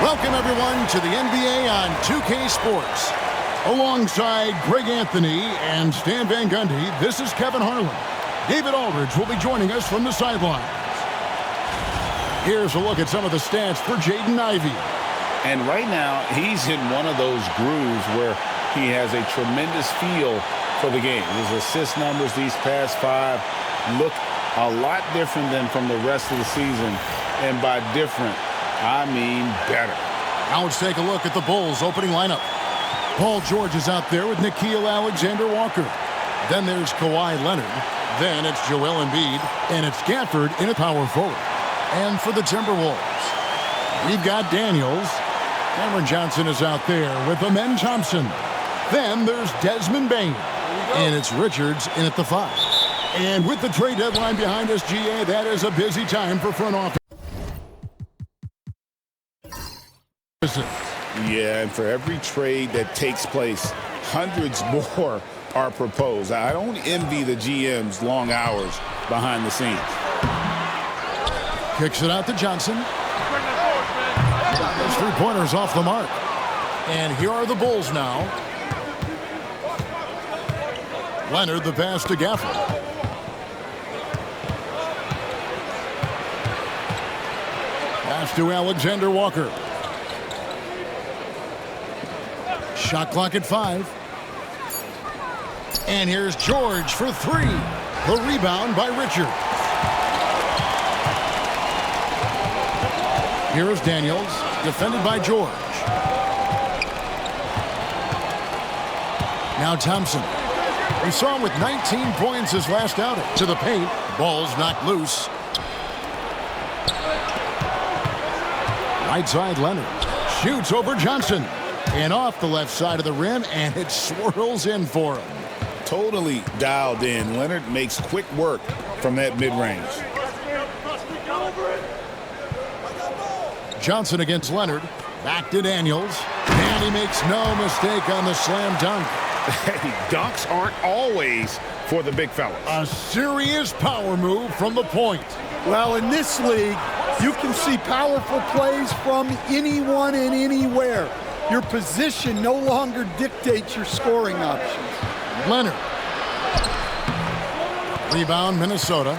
Welcome, everyone, to the NBA on 2K Sports. Alongside Greg Anthony and Stan Van Gundy, this is Kevin Harlan. David Aldridge will be joining us from the sidelines. Here's a look at some of the stats for Jaden Ivey. And right now, he's in one of those grooves where he has a tremendous feel for the game. His assist numbers these past 5 look a lot different than from the rest of the season. And by different, I mean better. Now let's take a look at the Bulls' opening lineup. Paul George is out there with Nickeil Alexander-Walker. Then there's Kawhi Leonard. Then it's Joel Embiid. And it's Gafford in a power forward. And for the Timberwolves, we've got Daniels. Cameron Johnson is out there with Amen Thompson. Then there's Desmond Bane. And it's Richards in at the 5. And with the trade deadline behind us, GA, that is a busy time for front office. Yeah, and for every trade that takes place, hundreds more are proposed. I don't envy the GM's long hours behind the scenes. Kicks it out to Johnson. Those 3-pointers off the mark. And here are the Bulls now. Leonard the pass to Gafford. Pass to Alexander-Walker. Shot clock at 5. And here's George for 3. The rebound by Richards. Here is Daniels, defended by George. Now Thompson. We saw him with 19 points his last outing. To the paint. Ball's knocked loose. Right side, Leonard. Shoots over Johnson. And off the left side of the rim, and it swirls in for him. Totally dialed in. Leonard makes quick work from that mid-range. Johnson against Leonard. Back to Daniels. And he makes no mistake on the slam dunk. Hey, dunks aren't always for the big fellas. A serious power move from the point. Well, in this league, you can see powerful plays from anyone and anywhere. Your position no longer dictates your scoring options. Leonard. Rebound, Minnesota.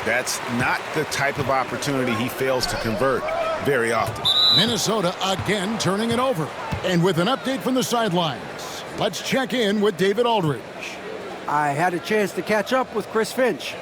That's not the type of opportunity he fails to convert very often. Minnesota again turning it over. And with an update from the sidelines, let's check in with David Aldridge. I had a chance to catch up with Chris Finch.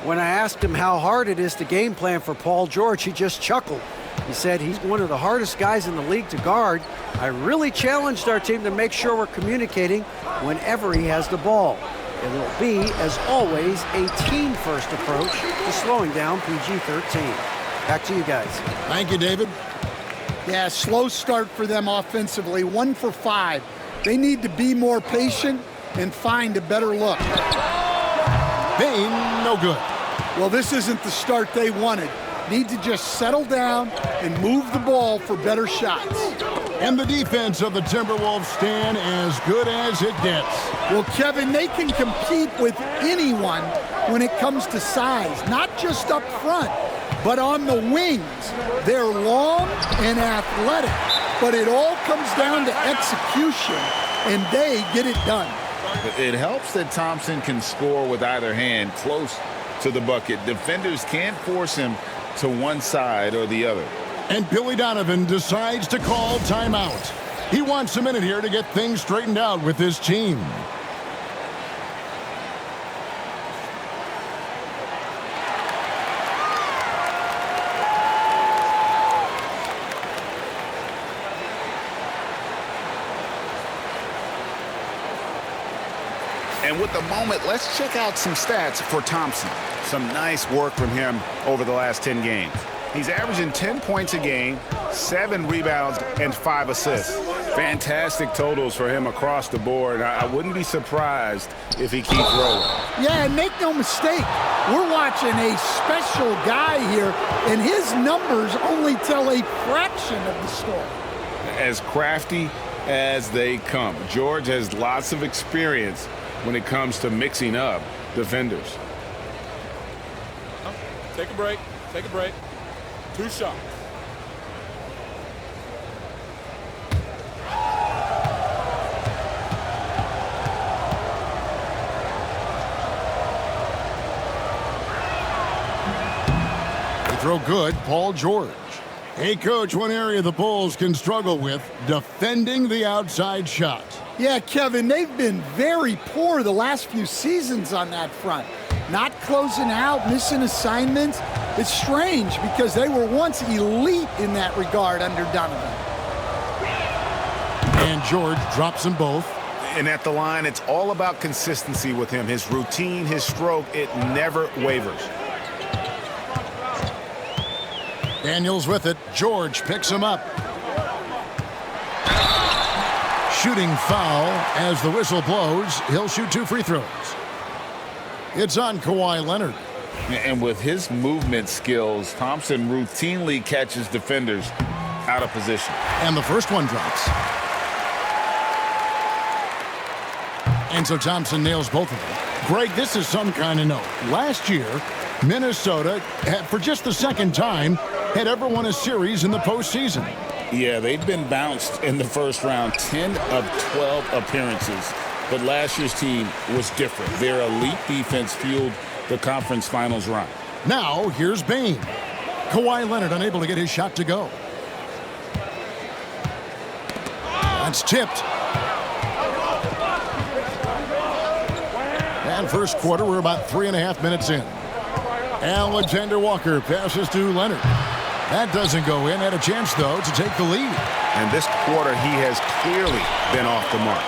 When I asked him how hard it is to game plan for Paul George, he just chuckled. He said he's one of the hardest guys in the league to guard. I really challenged our team to make sure we're communicating whenever he has the ball. And it'll be, as always, a team-first approach to slowing down PG-13. Back to you guys. Thank you, David. Yeah, slow start for them offensively. 1 for 5. They need to be more patient and find a better look. Bane, no good. Well, this isn't the start they wanted. Need to just settle down and move the ball for better shots. And the defense of the Timberwolves stand as good as it gets. Well, Kevin, they can compete with anyone when it comes to size, not just up front, but on the wings. They're long and athletic, but it all comes down to execution, and they get it done. It helps that Thompson can score with either hand close to the bucket. Defenders can't force him to one side or the other. And Billy Donovan decides to call timeout. He wants a minute here to get things straightened out with his team. And with the moment, let's check out some stats for Thompson. Some nice work from him over the last 10 games. He's averaging 10 points a game, 7 rebounds, and 5 assists. Fantastic totals for him across the board. I wouldn't be surprised if he keeps rolling. Yeah, and make no mistake, we're watching a special guy here, and his numbers only tell a fraction of the story. As crafty as they come. George has lots of experience when it comes to mixing up defenders. Take a break. Take a break. 2 shots. throw good, Paul George. Hey, Coach, one area the Bulls can struggle with, defending the outside shot. Yeah, Kevin, they've been very poor the last few seasons on that front. Not closing out, missing assignments. It's strange because they were once elite in that regard under Donovan. And George drops them both. And at the line, it's all about consistency with him. His routine, his stroke, it never wavers. Daniels with it. George picks him up. Shooting foul as the whistle blows. He'll shoot 2 free throws. It's on Kawhi Leonard. And with his movement skills, Thompson routinely catches defenders out of position. And the first one drops. And so Thompson nails both of them. Greg, this is some kind of note. Last year, Minnesota, for just the second time, had ever won a series in the postseason. Yeah, they've been bounced in the first round, 10 of 12 appearances. But last year's team was different. Their elite defense fueled the conference finals run. Now, here's Bane. Kawhi Leonard unable to get his shot to go. That's tipped. And first quarter, we're about 3.5 minutes in. Alexander Walker passes to Leonard. That doesn't go in. Had a chance, though, to take the lead. And this quarter, he has clearly been off the mark.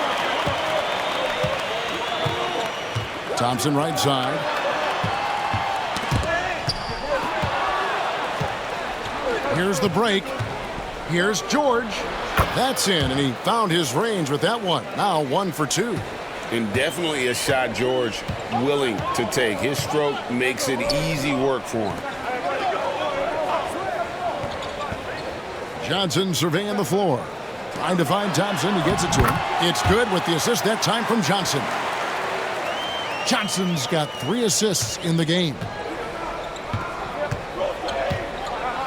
Thompson right side. Here's the break. Here's George. That's in, and he found his range with that one. Now 1 for 2. And definitely a shot George willing to take. His stroke makes it easy work for him. Johnson surveying the floor. Trying to find Thompson. He gets it to him. It's good with the assist that time from Johnson. Johnson's got 3 assists in the game.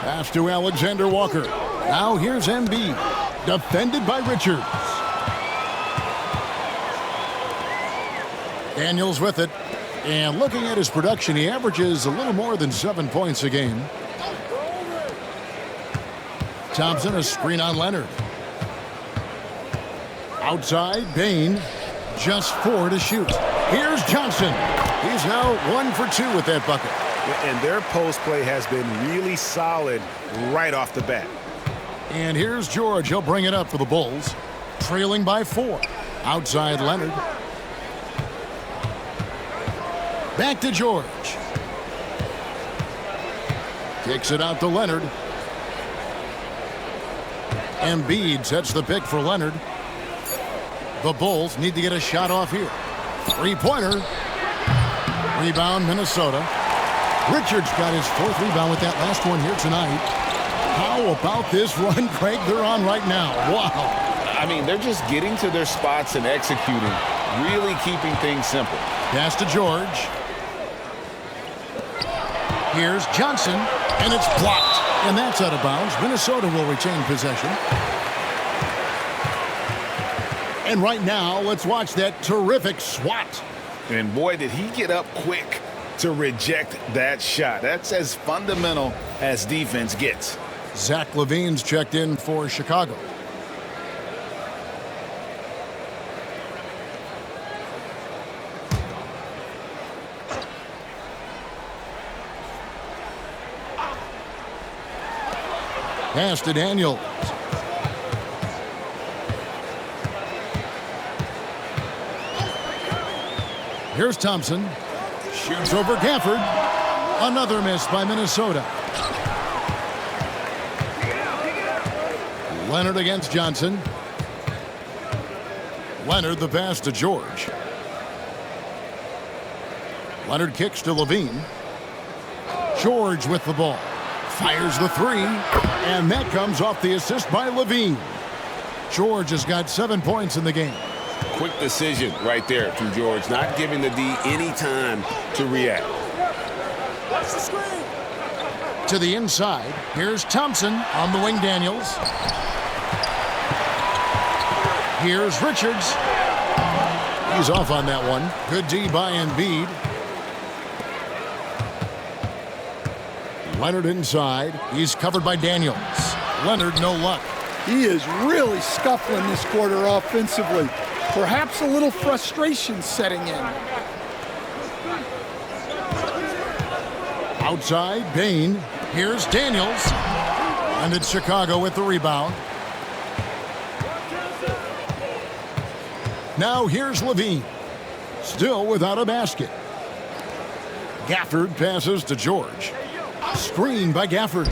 Pass to Alexander Walker. Now here's Embiid. Defended by Richards. Daniels with it. And looking at his production, he averages a little more than 7 points a game. Thompson, a screen on Leonard. Outside, Bane. Just 4 to shoot. Here's Johnson. He's now 1 for 2 with that bucket. And their post play has been really solid right off the bat. And here's George. He'll bring it up for the Bulls. Trailing by 4. Outside Leonard. Back to George. Kicks it out to Leonard. Embiid sets the pick for Leonard. The Bulls need to get a shot off here. 3-pointer. Rebound, Minnesota. Richards got his 4th rebound with that last one here tonight. How about this run, Craig, they're on right now? Wow. I mean, they're just getting to their spots and executing, really keeping things simple. Pass to George. Here's Johnson, and it's blocked. And that's out of bounds. Minnesota will retain possession. And right now, let's watch that terrific swat. And boy, did he get up quick to reject that shot. That's as fundamental as defense gets. Zach LaVine's checked in for Chicago. Pass to Daniels. Here's Thompson. Shoots over Gafford. Another miss by Minnesota. Leonard against Johnson. Leonard the pass to George. Leonard kicks to LaVine. George with the ball. Fires the 3. And that comes off the assist by LaVine. George has got 7 points in the game. Quick decision right there from George, not giving the D any time to react. To the inside, here's Thompson on the wing. Daniels. Here's Richards. He's off on that one. Good D by Embiid. Leonard inside. He's covered by Daniels. Leonard, no luck. He is really scuffling this quarter offensively. Perhaps a little frustration setting in. Outside, Bain. Here's Daniels. And it's Chicago with the rebound. Now here's Levine. Still without a basket. Gafford passes to George. Screen by Gafford.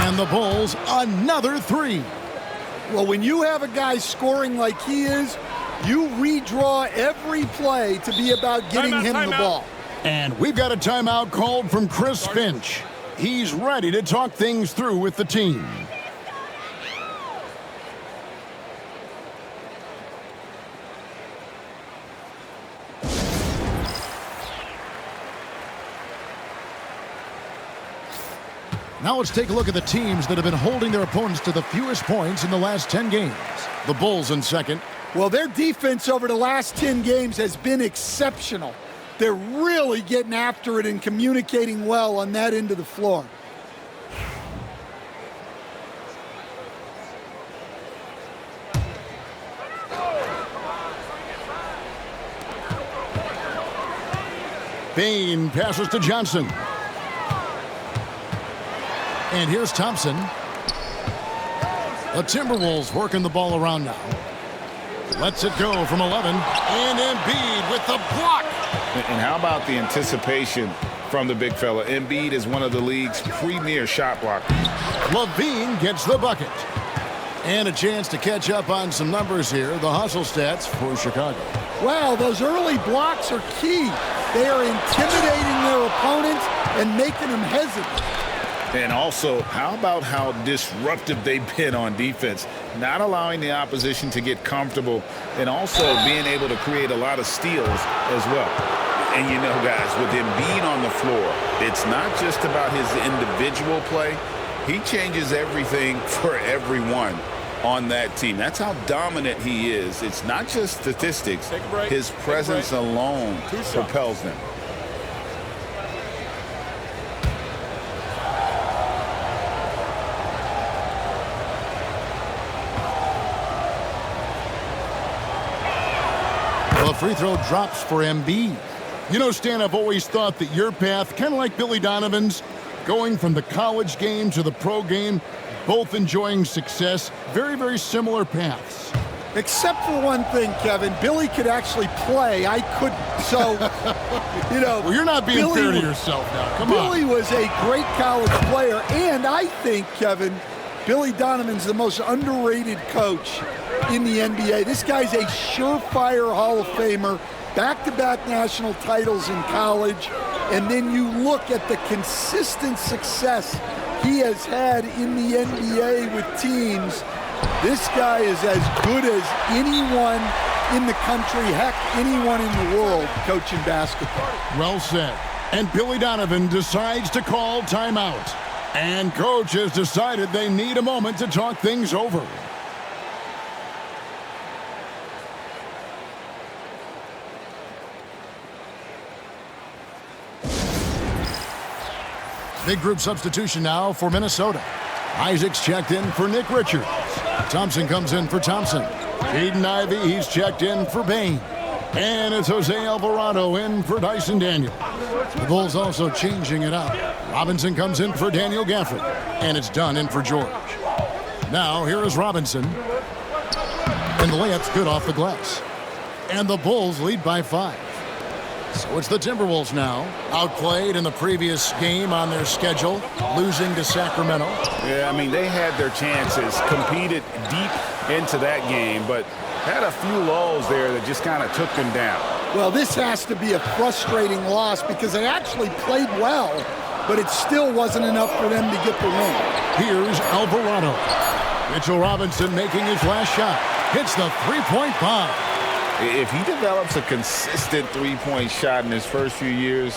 And the Bulls, another three. Well, when you have a guy scoring like he is, you redraw every play to be about getting him the ball. And we've got a timeout called from Chris Finch. He's ready to talk things through with the team. Now let's take a look at the teams that have been holding their opponents to the fewest points in the last 10 games. The Bulls in second. Well, their defense over the last 10 games has been exceptional. They're really getting after it and communicating well on that end of the floor. Bain passes to Johnson. And here's Thompson. The Timberwolves working the ball around now. Lets it go from 11. And Embiid with the block. And how about the anticipation from the big fella? Embiid is one of the league's premier shot blockers. Levine gets the bucket. And a chance to catch up on some numbers here. The hustle stats for Chicago. Wow, those early blocks are key. They are intimidating their opponents and making them hesitant. And also, how about how disruptive they've been on defense, not allowing the opposition to get comfortable and also being able to create a lot of steals as well. And you know, guys, with him being on the floor, it's not just about his individual play. He changes everything for everyone on that team. That's how dominant he is. It's not just statistics. His presence alone propels them. The free throw drops for Embiid. You know, Stan, I've always thought that your path, kind of like Billy Donovan's, going from the college game to the pro game, both enjoying success, very, very similar paths. Except for one thing, Kevin. Billy could actually play. I couldn't. So, you know. Well, you're not being fair to yourself now. Come on. Billy was a great college player. And I think, Kevin, Billy Donovan's the most underrated coach in the NBA. This guy's a surefire Hall of Famer, back-to-back national titles in college, and then you look at the consistent success he has had in the NBA with teams. This guy is as good as anyone in the country, heck, anyone in the world coaching basketball. Well said. And Billy Donovan decides to call timeout. And coach has decided they need a moment to talk things over. Big group substitution now for Minnesota. Isaac's checked in for Nick Richards. Thompson comes in for Thompson. Aiden Ivey, he's checked in for Bain. And it's Jose Alvarado in for Dyson Daniels. The Bulls also changing it up. Robinson comes in for Daniel Gafford. And it's Dunn in for George. Now here is Robinson. And the layup's good off the glass. And the Bulls lead by 5. So it's the Timberwolves now, outplayed in the previous game on their schedule, losing to Sacramento. Yeah, I mean, they had their chances, competed deep into that game, but had a few lulls there that just kind of took them down. Well, this has to be a frustrating loss because they actually played well, but it still wasn't enough for them to get the win. Here's Alvarado. Mitchell Robinson making his last shot. Hits the three-point bomb. If he develops a consistent three-point shot in his first few years,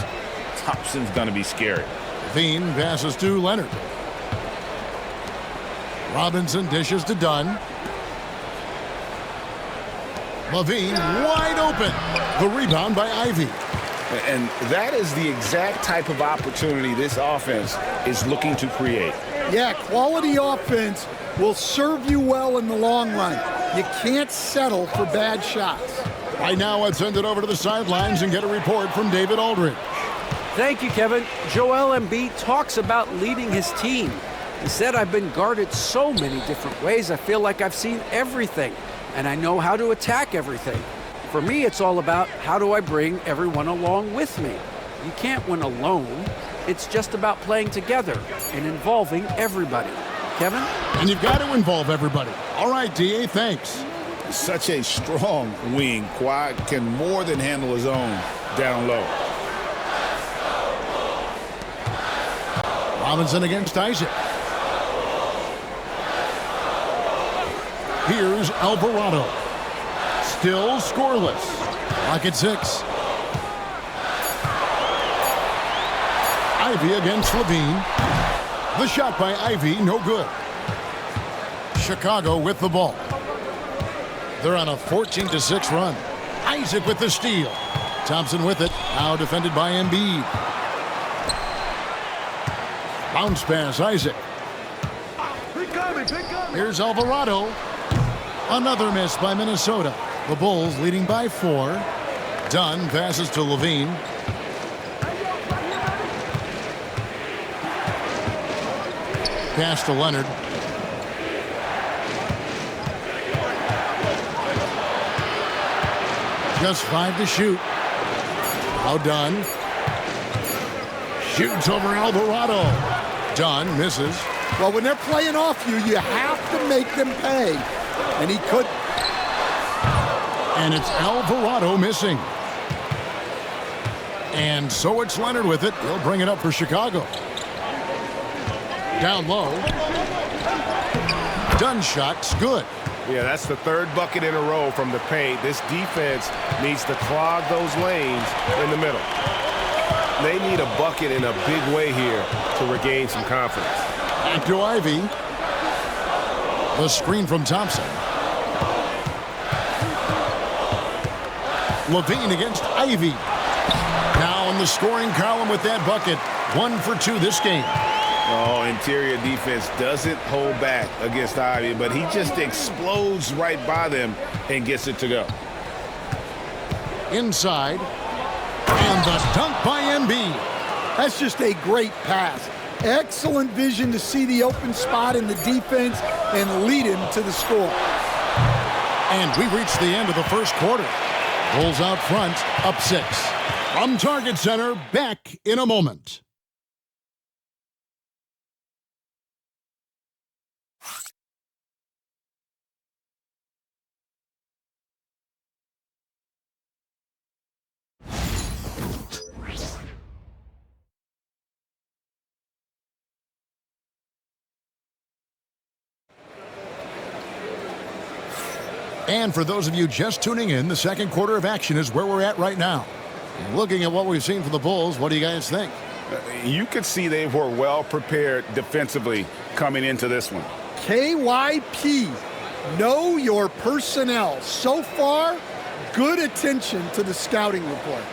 Thompson's going to be scary. Levine passes to Leonard. Robinson dishes to Dunn. Levine wide open. The rebound by Ivey. And that is the exact type of opportunity this offense is looking to create. Yeah, quality offense will serve you well in the long run. You can't settle for bad shots. Right now, let's send it over to the sidelines and get a report from David Aldridge. Thank you, Kevin. Joel Embiid talks about leading his team. He said, "I've been guarded so many different ways. I feel like I've seen everything, and I know how to attack everything. For me, it's all about how do I bring everyone along with me. You can't win alone. It's just about playing together and involving everybody." Kevin? And you've got to involve everybody. All right, D.A., thanks. Such a strong wing. Kawhi can more than handle his own down low. Robinson against Isaac. Here's Alvarado. Still scoreless. Clock at 6. Ivy against Levine. The shot by Ivy, no good. Chicago with the ball. They're on a 14-6 run. Isaac with the steal. Thompson with it. Now defended by Embiid. Bounce pass, Isaac. Here's Alvarado. Another miss by Minnesota. The Bulls leading by 4. Dunn passes to Levine. Pass to Leonard. Just 5 to shoot. Now Dunn. Shoots over Alvarado. Dunn misses. Well, when they're playing off you, you have to make them pay. And he could. And it's Alvarado missing. And so it's Leonard with it. He'll bring it up for Chicago. Down low. Dunn shot's good. Yeah, that's the third bucket in a row from the paint. This defense needs to clog those lanes in the middle. They need a bucket in a big way here to regain some confidence. Back to Ivy. The screen from Thompson. Levine against Ivy. Now in the scoring column with that bucket. 1 for 2 this game. Oh, interior defense doesn't hold back against Ivy, but he just explodes right by them and gets it to go. Inside. And the dunk by Embiid. That's just a great pass. Excellent vision to see the open spot in the defense and lead him to the score. And we reach the end of the first quarter. Bulls out front, up 6. From Target Center, back in a moment. And for those of you just tuning in, the second quarter of action is where we're at right now. And looking at what we've seen from the Bulls, what do you guys think? You could see they were well prepared defensively coming into this one. KYP, know your personnel. So far, good attention to the scouting report.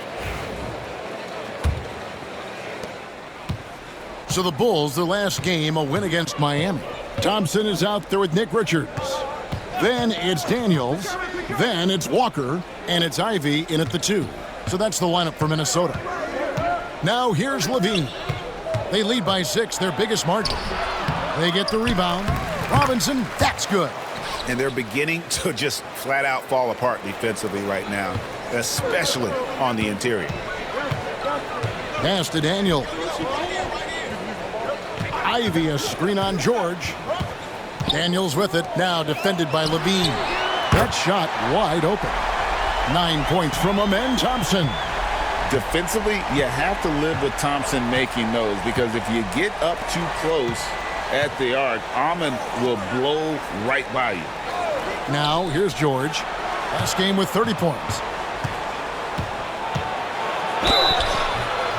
So the Bulls, their last game, a win against Miami. Thompson is out there with Nick Richards. Then it's Daniels. Then it's Walker. And it's Ivy in at the 2. So that's the lineup for Minnesota. Now here's Levine. They lead by 6, their biggest margin. They get the rebound. Robinson, that's good. And they're beginning to just flat out fall apart defensively right now, especially on the interior. Pass to Daniels. Ivy, a screen on George. Daniels with it, now defended by Levine. That shot wide open. 9 points from Amen Thompson. Defensively, you have to live with Thompson making those, because if you get up too close at the arc, Amen will blow right by you. Now, here's George. Last game with 30 points.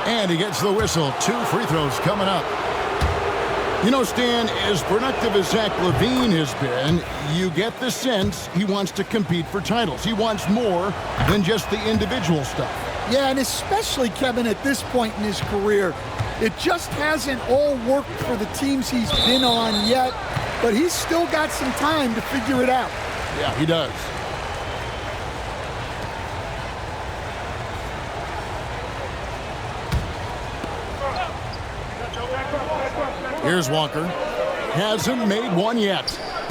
And he gets the whistle. 2 free throws coming up. You know, Stan, as productive as Zach LaVine has been, you get the sense he wants to compete for titles. He wants more than just the individual stuff. Yeah, and especially, Kevin, at this point in his career, it just hasn't all worked for the teams he's been on yet, but he's still got some time to figure it out. Yeah, he does. Here's Walker. Hasn't made one yet.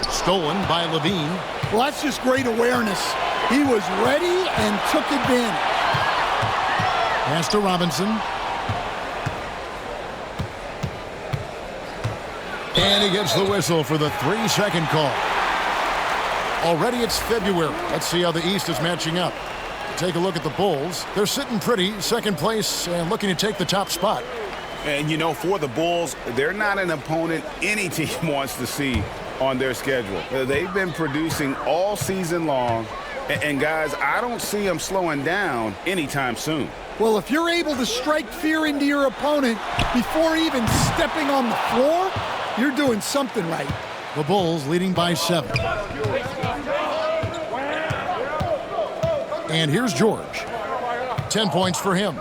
Stolen by Levine. Well, that's just great awareness. He was ready and took advantage. Pass to Robinson. And he gets the whistle for the 3-second call. Already it's February. Let's see how the East is matching up. Take a look at the Bulls. They're sitting pretty, second place, and looking to take the top spot. And, you know, for the Bulls, they're not an opponent any team wants to see on their schedule. They've been producing all season long, and guys, I don't see them slowing down anytime soon. Well, if you're able to strike fear into your opponent before even stepping on the floor, you're doing something right. The Bulls leading by 7. And here's George. 10 points for him.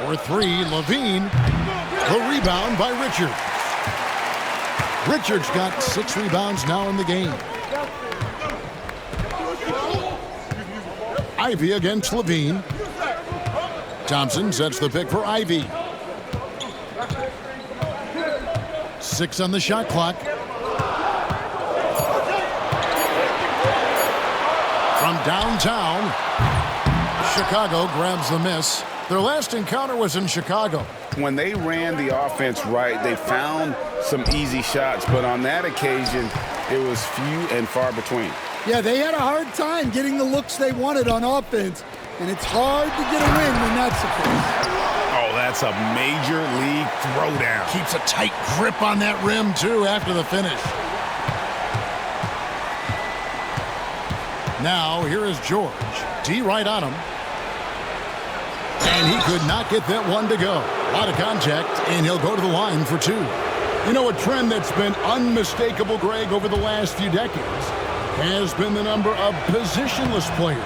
For 3, Levine. The rebound by Richards. Richards got 6 rebounds now in the game. Ivy against Levine. Thompson sets the pick for Ivy. 6 on the shot clock. From downtown, Chicago grabs the miss. Their last encounter was in Chicago. When they ran the offense right, they found some easy shots, but on that occasion, it was few and far between. Yeah, they had a hard time getting the looks they wanted on offense, and it's hard to get a win when that's the case. Oh, that's a major league throwdown. Keeps a tight grip on that rim, too, after the finish. Now, here is George. D right on him. And he could not get that one to go. A lot of contact, and he'll go to the line for 2. You know, a trend that's been unmistakable, Greg, over the last few decades has been the number of positionless players.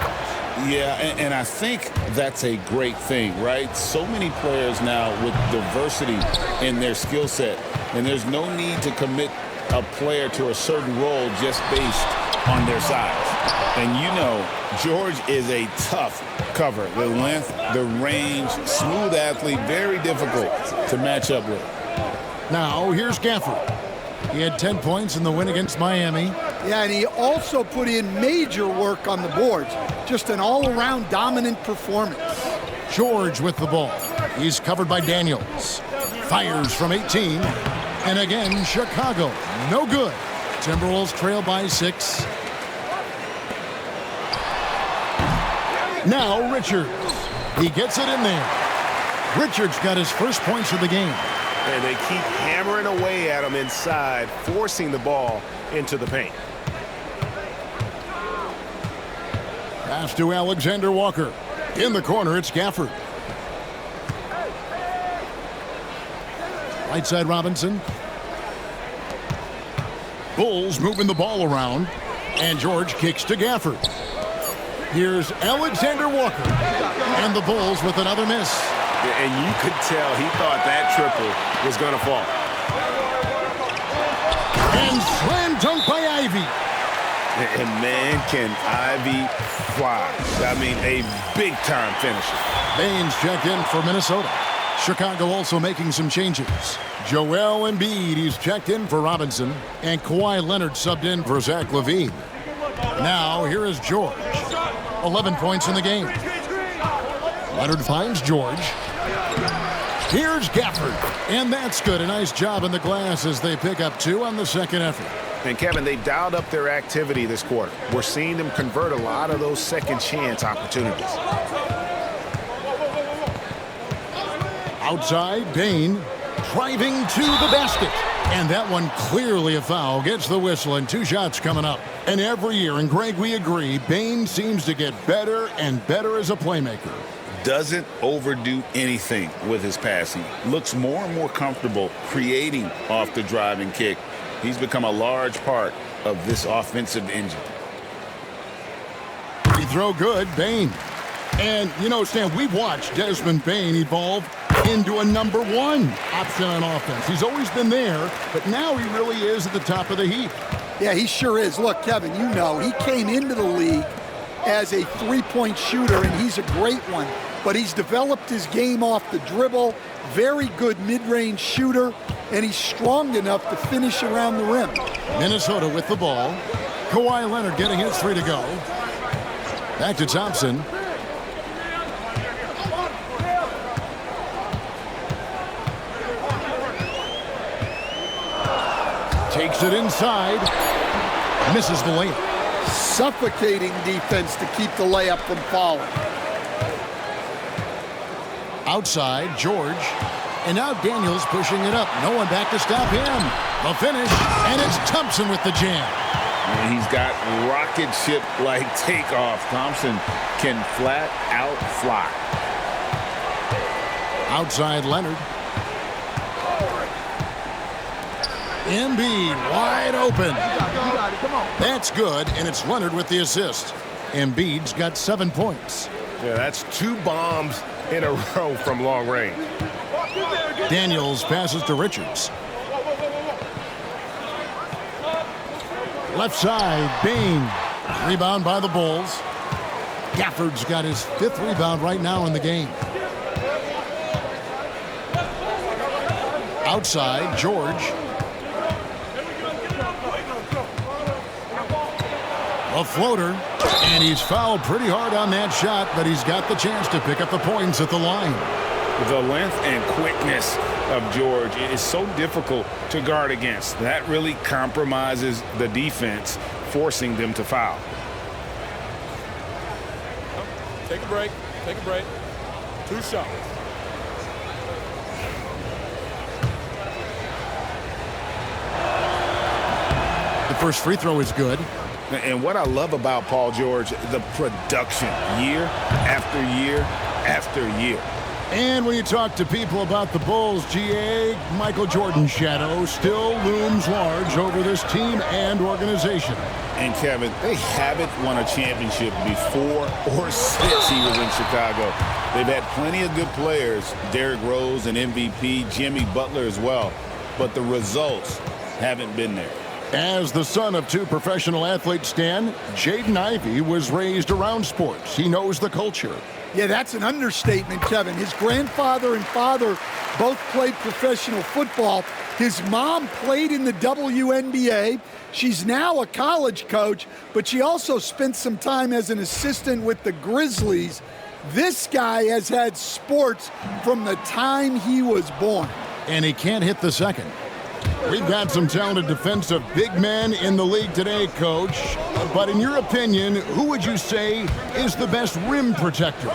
Yeah, and I think that's a great thing, right? So many players now with diversity in their skill set, and there's no need to commit a player to a certain role just based on their size. And you know, George is a tough cover. The length, the range, smooth athlete, very difficult to match up with. Now, here's Gafford. He had 10 points in the win against Miami. Yeah, and he also put in major work on the boards. Just an all-around dominant performance. George with the ball. He's covered by Daniels. Fires from 18. And again, Chicago. No good. Timberwolves trail by 6. Now Richards. He gets it in there. Richards got his first points of the game. And they keep hammering away at him inside, forcing the ball into the paint. Pass to Alexander Walker. In the corner, it's Gafford. Right side Robinson. Bulls moving the ball around. And George kicks to Gafford. Here's Alexander Walker. And the Bulls with another miss. And you could tell he thought that triple was going to fall. And slam dunk by Ivy. And man, can Ivy fly. I mean, a big-time finisher. Baines checked in for Minnesota. Chicago also making some changes. Joel Embiid, he's checked in for Robinson. And Kawhi Leonard subbed in for Zach LaVine. Now, here is George. 11 points in the game. Leonard finds George. Here's Gafford. And that's good. A nice job in the glass as they pick up 2 on the second effort. And, Kevin, they dialed up their activity this quarter. We're seeing them convert a lot of those second chance opportunities. Outside, Bane driving to the basket. And that one clearly a foul. Gets the whistle and 2 shots coming up. And every year, and Greg, we agree, Bane seems to get better and better as a playmaker. Doesn't overdo anything with his passing. Looks more and more comfortable creating off the driving kick. He's become a large part of this offensive engine. Free throw good, Bane. And, you know, Stan, we've watched Desmond Bane evolve into a number one option on offense. He's always been there, but now he really is at the top of the heap. Yeah, he sure is. Look, Kevin, you know, he came into the league as a three-point shooter, and he's a great one. But he's developed his game off the dribble, very good mid-range shooter, and he's strong enough to finish around the rim. Minnesota with the ball. Kawhi Leonard getting his 3 to go. Back to Thompson. Takes it inside. Misses the layup. Suffocating defense to keep the layup from falling. Outside, George. And now Daniels pushing it up. No one back to stop him. The finish, and it's Thompson with the jam. And he's got rocket ship-like takeoff. Thompson can flat out fly. Outside Leonard. Embiid wide open. That's good, and it's Leonard with the assist. Embiid's got 7 points. Yeah, that's 2 bombs in a row from long range. Daniels passes to Richards. Left side, Bane. Rebound by the Bulls. Gafford's got his 5th rebound right now in the game. Outside, George. A floater, and he's fouled pretty hard on that shot, but he's got the chance to pick up the points at the line. The length and quickness of George is so difficult to guard against. That really compromises the defense, forcing them to foul. Take a break. Take a break. 2 shots. The first free throw is good. And what I love about Paul George, the production, year after year after year. And when you talk to people about the Bulls, GA, Michael Jordan's shadow still looms large over this team and organization. And Kevin, they haven't won a championship before or since he was in Chicago. They've had plenty of good players, Derrick Rose and MVP, Jimmy Butler as well, but the results haven't been there. As the son of 2 professional athletes, Stan, Jaden Ivey was raised around sports. He knows the culture. Yeah, that's an understatement, Kevin. His grandfather and father both played professional football. His mom played in the WNBA. She's now a college coach, but she also spent some time as an assistant with the Grizzlies. This guy has had sports from the time he was born. And he can't hit the second. We've got some talented defensive big men in the league today, Coach. But in your opinion, who would you say is the best rim protector?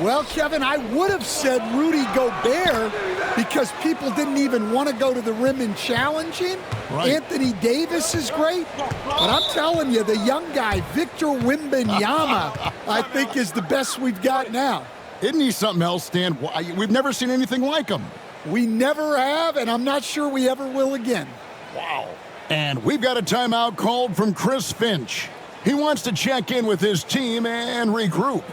Well, Kevin, I would have said Rudy Gobert because people didn't even want to go to the rim and challenge him. Right. Anthony Davis is great. But I'm telling you, the young guy, Victor Wembanyama, I think is the best we've got now. Isn't he something else, Stan? We've never seen anything like him. We never have, and I'm not sure we ever will again. Wow. And we've got a timeout called from Chris Finch. He wants to check in with his team and regroup.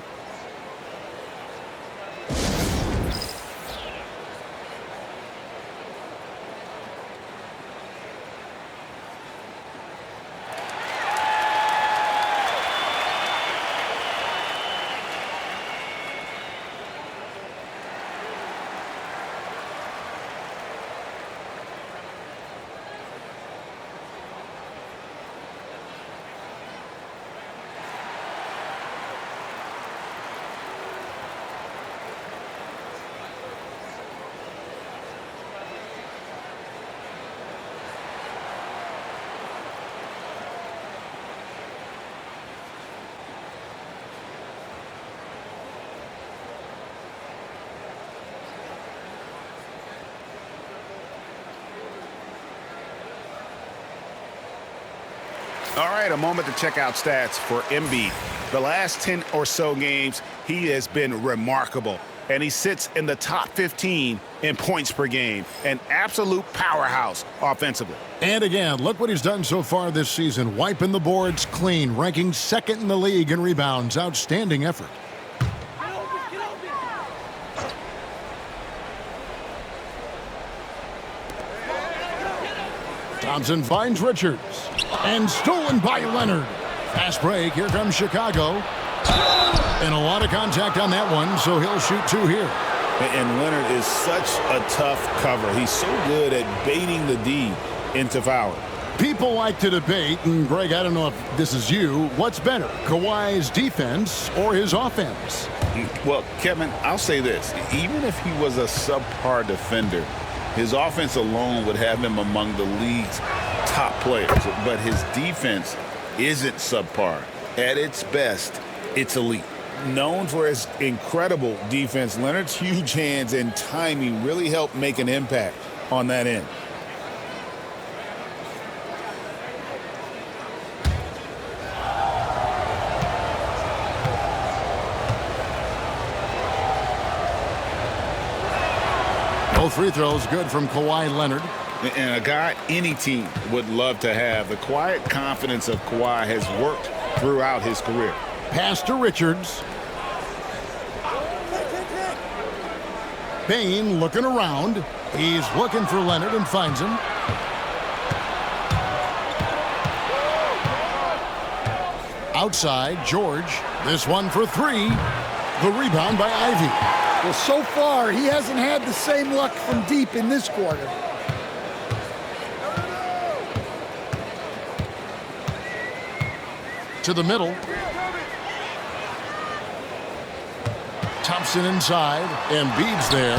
All right, a moment to check out stats for Embiid. The last 10 or so games, he has been remarkable. And he sits in the top 15 in points per game. An absolute powerhouse offensively. And again, look what he's done so far this season. Wiping the boards clean, ranking 2nd in the league in rebounds. Outstanding effort. Thompson finds Richards. And stolen by Leonard. Fast break. Here comes Chicago. And a lot of contact on that one, so he'll shoot 2 here. And Leonard is such a tough cover. He's so good at baiting the D into fouling. People like to debate, and Greg, I don't know if this is you, what's better, Kawhi's defense or his offense? Well, Kevin, I'll say this. Even if he was a subpar defender, his offense alone would have him among the league's top players. But his defense isn't subpar. At its best, it's elite. Known for his incredible defense, Leonard's huge hands and timing really help make an impact on that end. Both free throws good from Kawhi Leonard. And a guy any team would love to have. The quiet confidence of Kawhi has worked throughout his career. Pass to Richards. Bane looking around. He's looking for Leonard and finds him. Outside, George. This one for 3. The rebound by Ivy. Well, so far, he hasn't had the same luck from deep in this quarter. To the middle. Thompson inside. Embiid's there.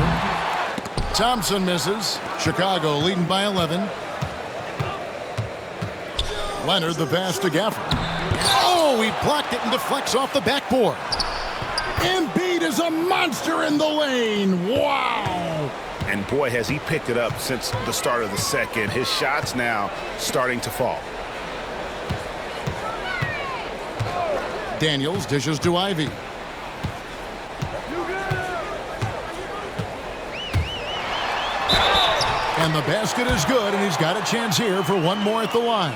Thompson misses. Chicago leading by 11. Leonard the pass to Gafford. Oh, he blocked it and deflects off the backboard. Embiid is a monster in the lane. Wow. And boy, has he picked it up since the start of the second. His shots now starting to fall. Daniels dishes to Ivy. And the basket is good, and he's got a chance here for one more at the line.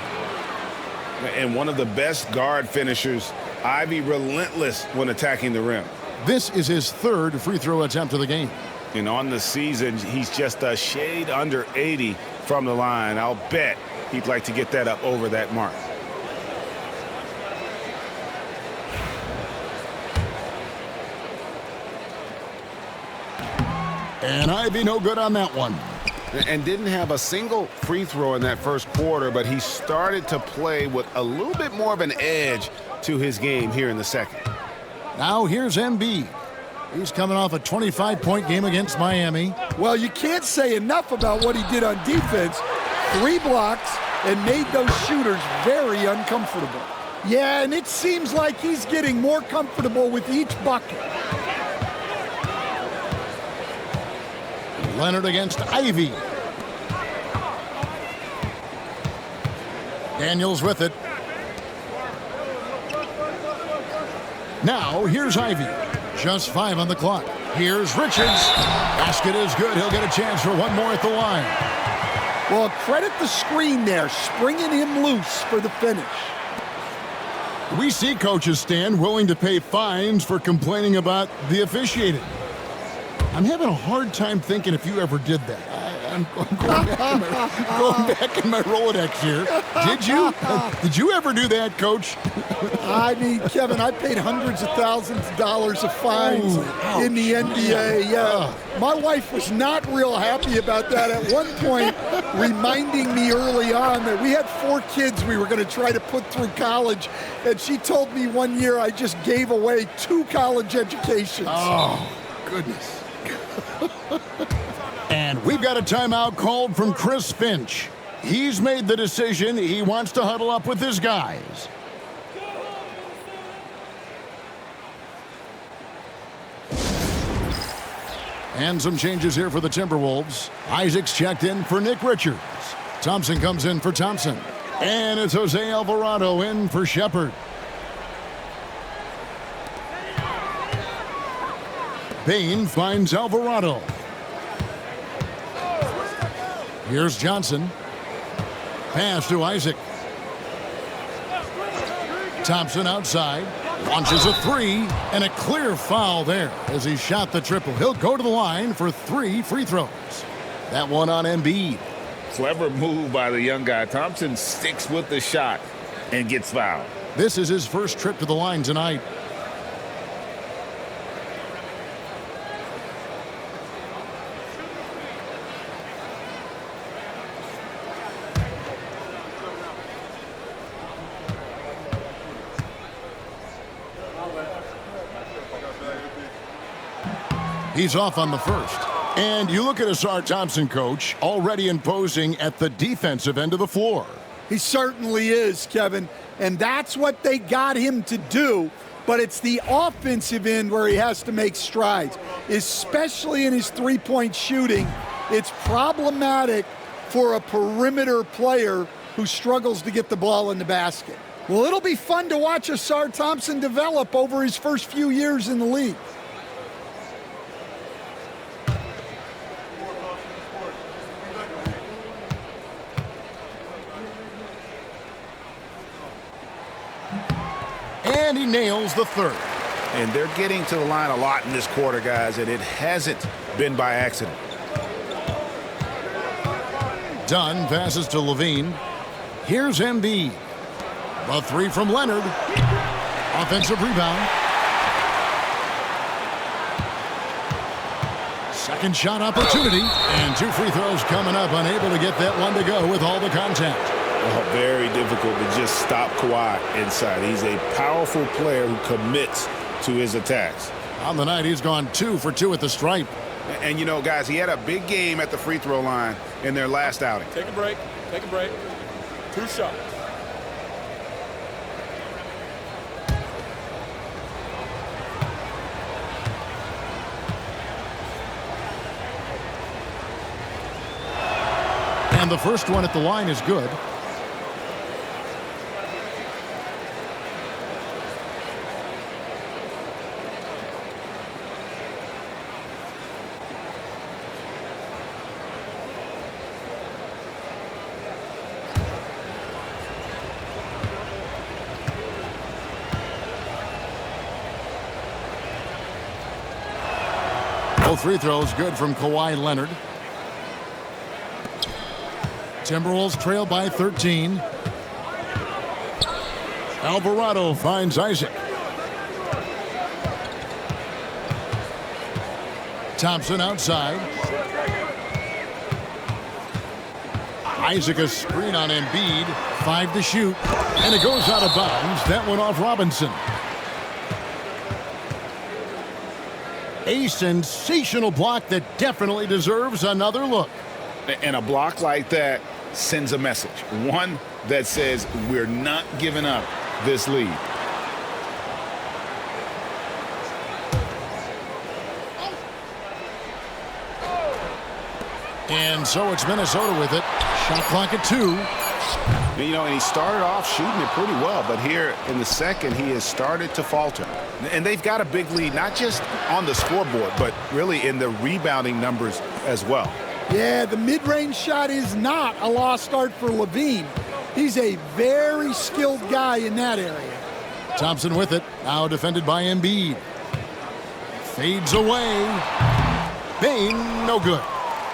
And one of the best guard finishers, Ivy, relentless when attacking the rim. This is his 3rd free throw attempt of the game. And on the season, he's just a shade under 80 from the line. I'll bet he'd like to get that up over that mark. And Ivy no good on that one. And didn't have a single free throw in that first quarter, but he started to play with a little bit more of an edge to his game here in the second. Now here's Embiid. He's coming off a 25-point game against Miami. Well, you can't say enough about what he did on defense. 3 blocks and made those shooters very uncomfortable. Yeah, and it seems like he's getting more comfortable with each bucket. Leonard against Ivy. Daniels with it. Now, here's Ivy. Just 5 on the clock. Here's Richards. Basket is good. He'll get a chance for one more at the line. Well, credit the screen there, springing him loose for the finish. We see coaches stand willing to pay fines for complaining about the officiating. I'm having a hard time thinking if you ever did that. I'm going back in my Rolodex here. Did you? Did you ever do that, Coach? I mean, Kevin, I paid hundreds of thousands of dollars of fines in the NBA. Yeah. My wife was not real happy about that at one point, reminding me early on that we had 4 kids we were going to try to put through college, and she told me one year I just gave away 2 college educations. Oh, goodness. And we've got a timeout called from Chris Finch. He's made the decision. He wants to huddle up with his guys. And some changes here for the Timberwolves. Isaac's checked in for Nick Richards. Thompson comes in for Thompson. And it's Jose Alvarado in for Shepard. Bane finds Alvarado. Here's Johnson. Pass to Isaac. Thompson outside. Launches a 3. And a clear foul there as he shot the triple. He'll go to the line for 3 free throws. That one on Embiid. Clever move by the young guy. Thompson sticks with the shot and gets fouled. This is his first trip to the line tonight. He's off on the first. And you look at Asar Thompson, coach, already imposing at the defensive end of the floor. He certainly is, Kevin. And that's what they got him to do. But it's the offensive end where he has to make strides, especially in his three-point shooting. It's problematic for a perimeter player who struggles to get the ball in the basket. Well, it'll be fun to watch Asar Thompson develop over his first few years in the league. And he nails the third. And they're getting to the line a lot in this quarter, guys, and it hasn't been by accident. Dunn passes to Levine. Here's Embiid. The three from Leonard. Offensive rebound. Second shot opportunity. And two free throws coming up. Unable to get that one to go with all the contact. Oh, very difficult to just stop Kawhi inside. He's a powerful player who commits to his attacks. On the night, he's gone 2 for 2 at the stripe. And, you know, guys, he had a big game at the free throw line in their last outing. Take a break. Take a break. 2 shots. And the first one at the line is good. Both free throws good from Kawhi Leonard. Timberwolves trail by 13. Alvarado finds Isaac. Thompson outside. Isaac a screen on Embiid. 5 to shoot. And it goes out of bounds. That one off Robinson. A sensational block that definitely deserves another look. And a block like that sends a message. One that says we're not giving up this lead. And so it's Minnesota with it. Shot clock at 2. You know, and he started off shooting it pretty well, but here in the second, he has started to falter. And they've got a big lead, not just on the scoreboard, but really in the rebounding numbers as well. Yeah, the mid-range shot is not a lost art for Levine. He's a very skilled guy in that area. Thompson with it, now defended by Embiid. Fades away. Bain, no good.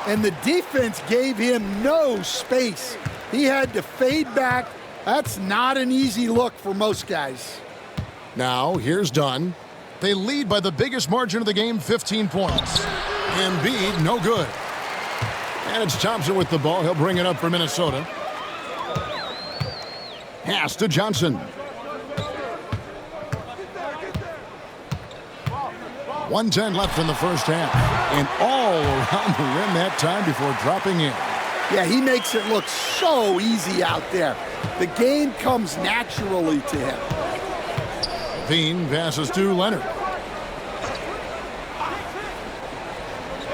And the defense gave him no space. He had to fade back. That's not an easy look for most guys. Now, here's Dunn. They lead by the biggest margin of the game, 15 points. Embiid, no good. And it's Thompson with the ball. He'll bring it up for Minnesota. Pass to Johnson. 1:10 left in the first half. And all around the rim that time before dropping in. Yeah, he makes it look so easy out there. The game comes naturally to him. Levine passes to Leonard.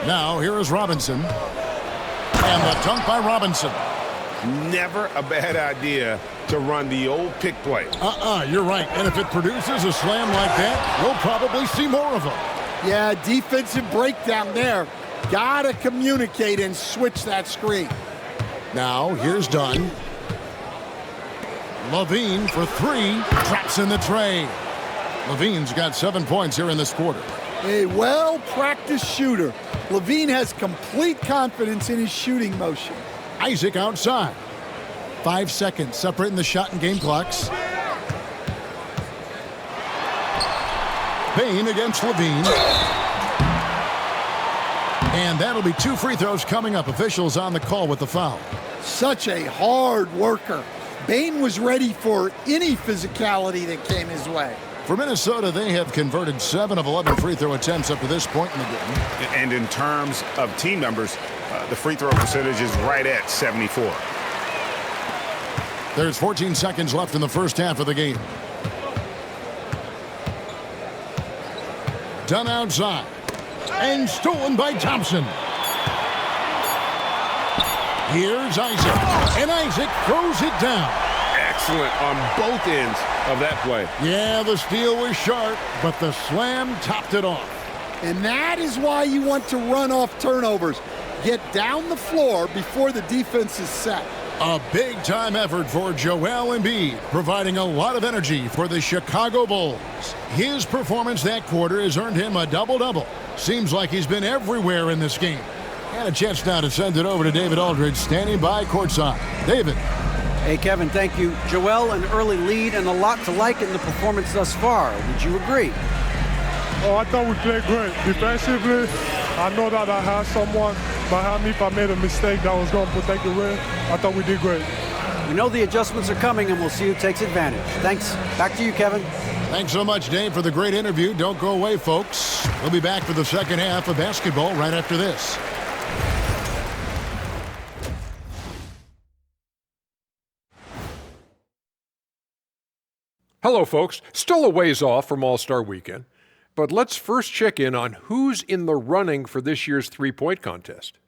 Now, here is Robinson. And the dunk by Robinson. Never a bad idea to run the old pick play. You're right. And if it produces a slam like that, we'll probably see more of them. Yeah, defensive breakdown there. Gotta communicate and switch that screen. Now, here's Dunn. Levine for 3. Traps in the tray. Levine's got 7 points here in this quarter. A well-practiced shooter. Levine has complete confidence in his shooting motion. Isaac outside. 5 seconds separating the shot and game clocks. Payne against Levine. And that'll be 2 free throws coming up. Officials on the call with the foul. Such a hard worker. Bane was ready for any physicality that came his way. For Minnesota, they have converted 7 of 11 free throw attempts up to this point in the game. And in terms of team numbers, the free throw percentage is right at 74. There's 14 seconds left in the first half of the game. Done outside. And stolen by Thompson. Here's Isaac. And Isaac throws it down. Excellent on both ends of that play. Yeah, the steal was sharp, but the slam topped it off. And that is why you want to run off turnovers. Get down the floor before the defense is set. A big-time effort for Joel Embiid, providing a lot of energy for the Chicago Bulls. His performance that quarter has earned him a double-double. Seems like he's been everywhere in this game. And a chance now to send it over to David Aldridge, standing by courtside. David. Hey, Kevin, thank you. Joel, an early lead and a lot to like in the performance thus far. Would you agree? Oh, I thought we played great. Defensively, I know that I had someone behind me if I made a mistake that was going to protect the rim. I thought we did great. We know the adjustments are coming, and we'll see who takes advantage. Thanks. Back to you, Kevin. Thanks so much, Dave, for the great interview. Don't go away, folks. We'll be back for the second half of basketball right after this. Hello, folks. Still a ways off from All-Star Weekend, but let's first check in on who's in the running for this year's three-point contest.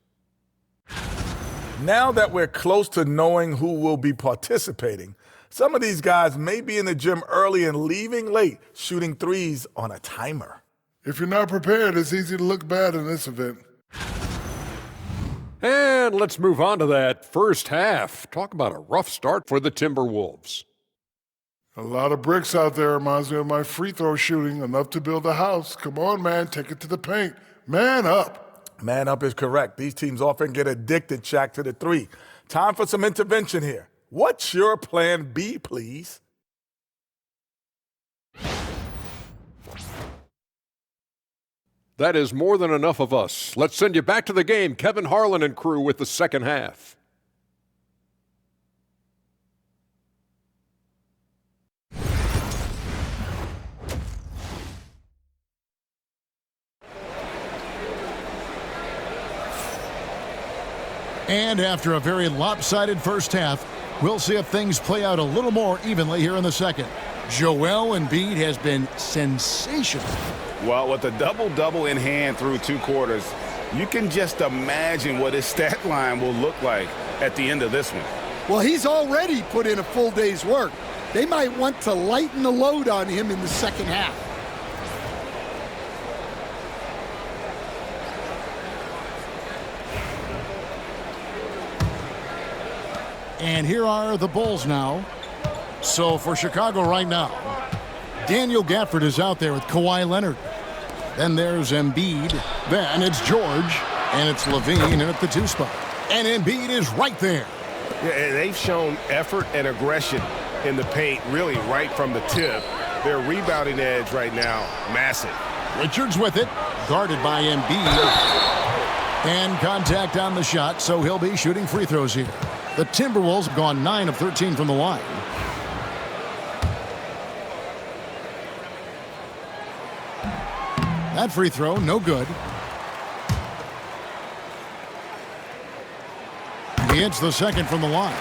Now that we're close to knowing who will be participating, some of these guys may be in the gym early and leaving late, shooting threes on a timer. If you're not prepared, it's easy to look bad in this event. And let's move on to that first half. Talk about a rough start for the Timberwolves. A lot of bricks out there reminds me of my free throw shooting, enough to build a house. Come on, man, take it to the paint. Man up. Man up is correct. These teams often get addicted, Shaq, to the three. Time for some intervention here. What's your plan B, please? That is more than enough of us. Let's send you back to the game. Kevin Harlan and crew with the second half. And after a very lopsided first half, we'll see if things play out a little more evenly here in the second. Joel Embiid has been sensational. Well, with a double-double in hand through 2 quarters, you can just imagine what his stat line will look like at the end of this one. Well, he's already put in a full day's work. They might want to lighten the load on him in the second half. And here are the Bulls now. So for Chicago right now, Daniel Gafford is out there with Kawhi Leonard. Then there's Embiid. Then it's George. And it's Levine in at the 2 spot. And Embiid is right there. Yeah, they've shown effort and aggression in the paint, really right from the tip. Their rebounding edge right now, massive. Richards with it, guarded by Embiid. And contact on the shot, so he'll be shooting free throws here. The Timberwolves have gone 9 of 13 from the line. That free throw, no good. He hits the second from the line.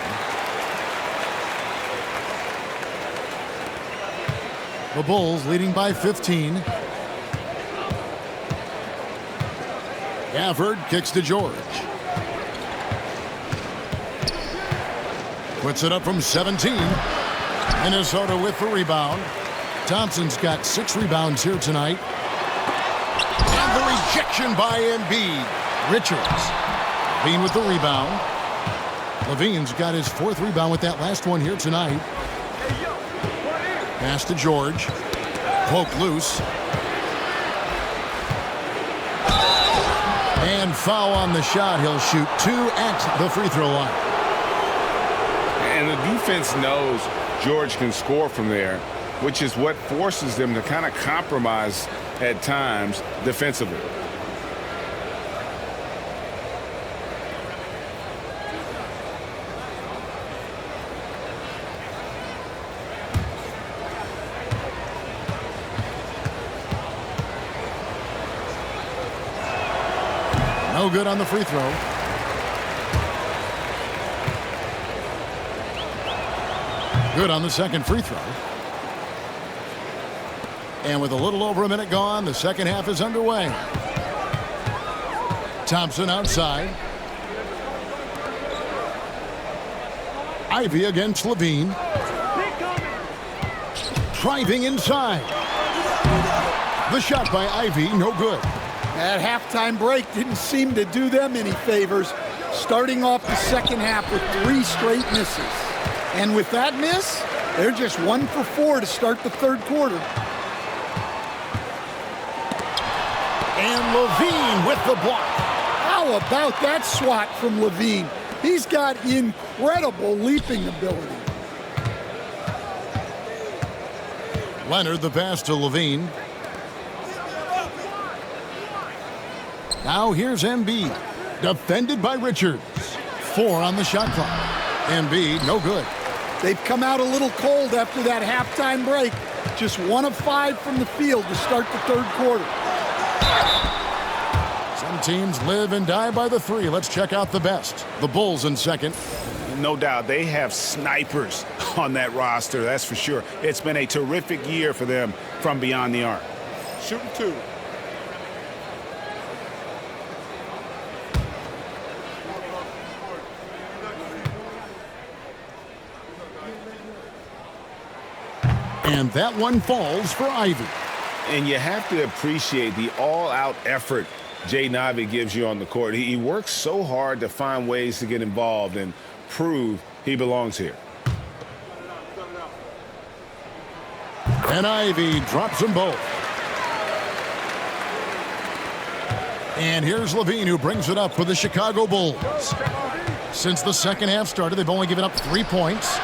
The Bulls leading by 15. Gafford kicks to George. Puts it up from 17. Minnesota with the rebound. Thompson's got 6 rebounds here tonight. And the rejection by Embiid. Richards. Levine with the rebound. Levine's got his 4th rebound with that last one here tonight. Pass to George. Poke loose. And foul on the shot. He'll shoot 2 at the free throw line. And the defense knows George can score from there, which is what forces them to kind of compromise at times defensively. No good on the free throw. Good on the second free throw. And with a little over a minute gone, the second half is underway. Thompson outside. Ivy against Levine. Driving inside. The shot by Ivy, no good. That halftime break didn't seem to do them any favors, starting off the second half with 3 straight misses. And with that miss, they're just 1 for 4 to start the third quarter. And Levine with the block. How about that swat from Levine? He's got incredible leaping ability. Leonard the pass to Levine. Now here's Embiid, defended by Richards. 4 on the shot clock. Embiid, no good. They've come out a little cold after that halftime break. Just 1 of 5 from the field to start the third quarter. Some teams live and die by the 3. Let's check out the best. The Bulls in second. No doubt they have snipers on that roster, that's for sure. It's been a terrific year for them from beyond the arc. Shooting 2. And that one falls for Ivy. And you have to appreciate the all-out effort Jaden Ivey gives you on the court. He works so hard to find ways to get involved and prove he belongs here. And Ivy drops them both. And here's Levine, who brings it up for the Chicago Bulls. Since the second half started, they've only given up 3 points.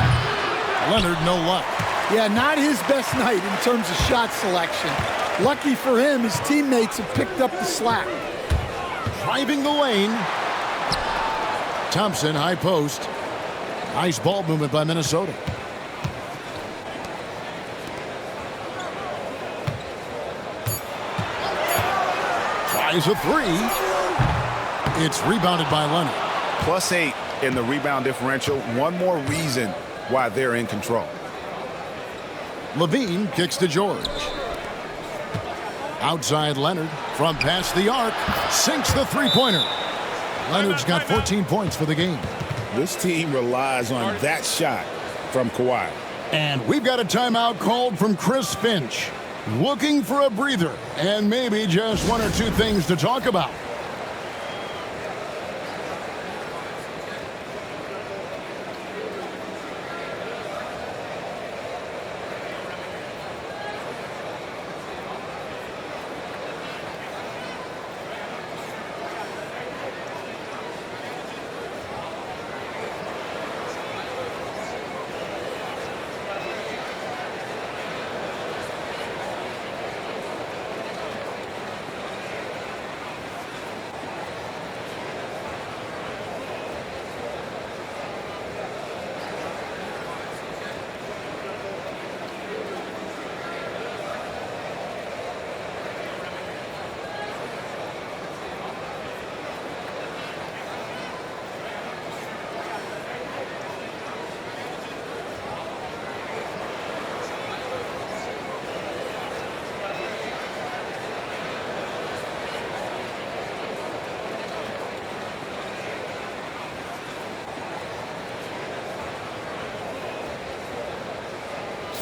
Leonard, no luck. Yeah, not his best night in terms of shot selection. Lucky for him, his teammates have picked up the slack. Driving the lane. Thompson, high post. Nice ball movement by Minnesota. Tries a 3. It's rebounded by Leonard. +8 in the rebound differential. One more reason why they're in control. Levine kicks to George. Outside Leonard from past the arc. Sinks the three-pointer. Leonard's got 14 points for the game. This team relies on that shot from Kawhi. And we've got a timeout called from Chris Finch. Looking for a breather and maybe just 1 or 2 things to talk about.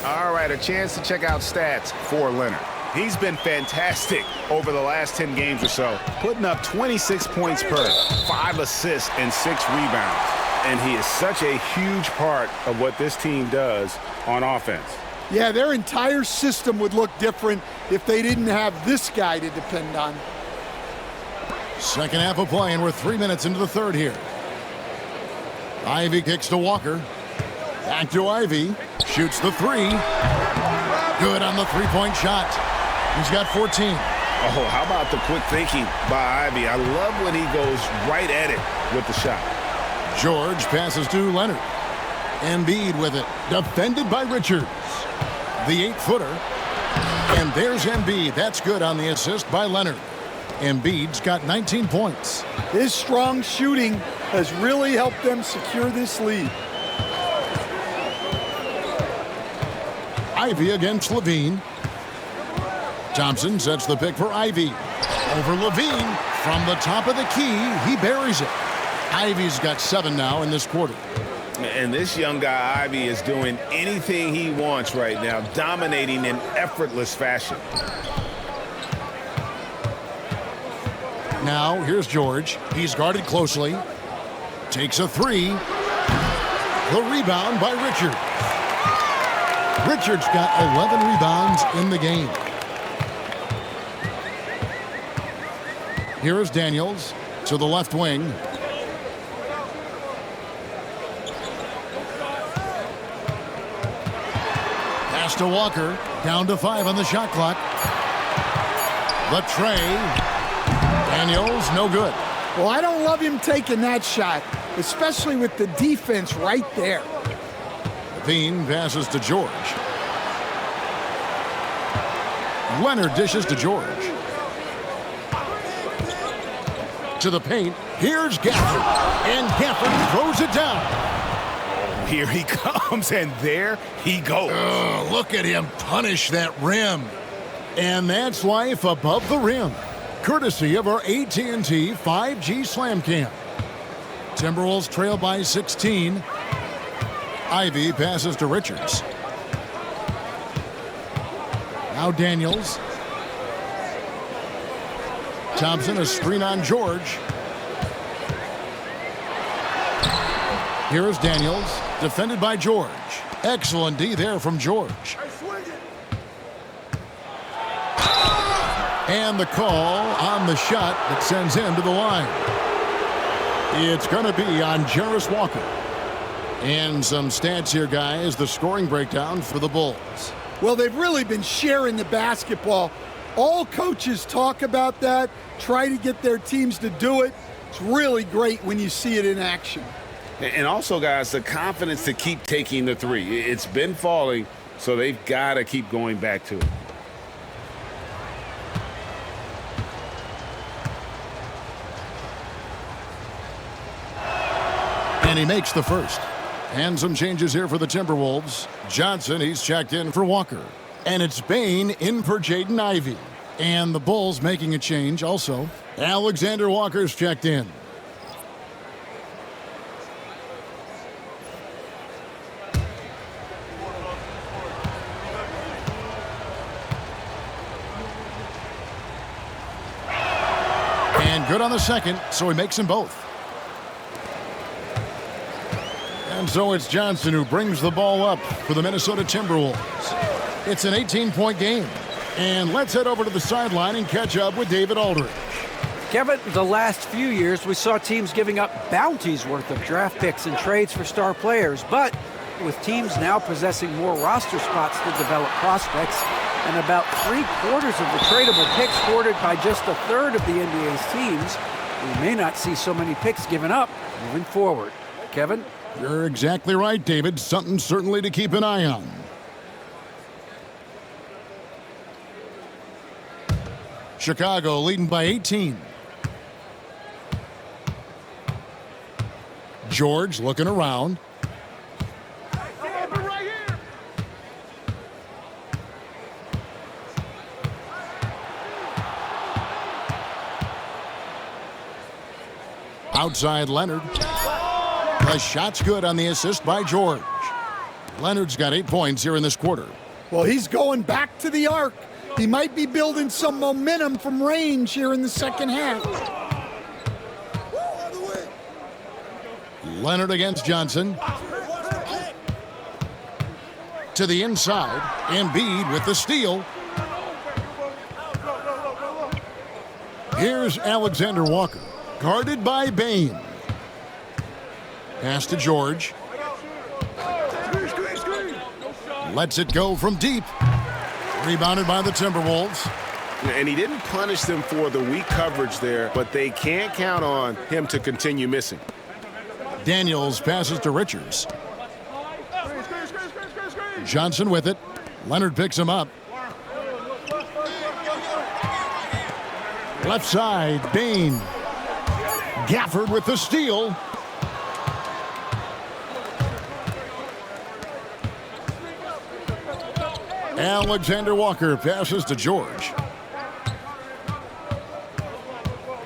All right, a chance to check out stats for Leonard. He's been fantastic over the last 10 games or so, putting up 26 points per, 5 assists, and 6 rebounds. And he is such a huge part of what this team does on offense. Yeah, their entire system would look different if they didn't have this guy to depend on. Second half of play, and we're 3 minutes into the third here. Ivy kicks to Walker. Back to Ivy. Shoots the three. Good on the three-point shot. He's got 14. Oh, how about the quick thinking by Ivy? I love when he goes right at it with the shot. George passes to Leonard. Embiid with it. Defended by Richards. The 8-footer. And there's Embiid. That's good on the assist by Leonard. Embiid's got 19 points. His strong shooting has really helped them secure this lead. Ivy against Levine. Thompson sets the pick for Ivy. Over Levine. From the top of the key, he buries it. Ivy's got 7 now in this quarter. And this young guy, Ivy, is doing anything he wants right now, dominating in effortless fashion. Now, here's George. He's guarded closely. Takes a three. The rebound by Richards. Richards got 11 rebounds in the game. Here is Daniels to the left wing. Pass to Walker. Down to 5 on the shot clock. The tray. Daniels, no good. Well, I don't love him taking that shot, especially with the defense right there. Levine passes to George. Leonard dishes to George. To the paint. Here's Gafford. And Gafford throws it down. Here he comes, and there he goes. Look at him punish that rim. And that's life above the rim. Courtesy of our AT&T 5G Slam Cam. Timberwolves trail by 16. Ivy passes to Richards. Now Daniels. Thompson, a screen on George. Here is Daniels, defended by George. Excellent D there from George. And the call on the shot that sends him to the line. It's going to be on Jarris Walker. And some stats here, guys. The scoring breakdown for the Bulls. Well, they've really been sharing the basketball. All coaches talk about that, try to get their teams to do it. It's really great when you see it in action. And also, guys, the confidence to keep taking the three. It's been falling, so they've got to keep going back to it. And he makes the first. And some changes here for the Timberwolves. Johnson, he's checked in for Walker. And it's Bane in for Jaden Ivey. And the Bulls making a change also. Alexander Walker's checked in. And good on the second, so he makes them both. And so it's Johnson who brings the ball up for the Minnesota Timberwolves. It's an 18-point game. And let's head over to the sideline and catch up with David Aldridge. Kevin, the last few years we saw teams giving up bounties worth of draft picks and trades for star players. But with teams now possessing more roster spots to develop prospects and about 3/4 of the tradable picks hoarded by just a third of the NBA's teams, we may not see so many picks given up moving forward. Kevin? You're exactly right, David. Something certainly to keep an eye on. Chicago leading by 18. George looking around. Outside Leonard. The shot's good on the assist by George. Leonard's got 8 points here in this quarter. Well, he's going back to the arc. He might be building some momentum from range here in the second half. Leonard against Johnson. To the inside. Embiid with the steal. Here's Alexander Walker, guarded by Bane. Pass to George. Lets it go from deep. Rebounded by the Timberwolves. And he didn't punish them for the weak coverage there, but they can't count on him to continue missing. Daniels passes to Richards. Johnson with it. Leonard picks him up. Left side, Bane. Gafford with the steal. Alexander Walker passes to George.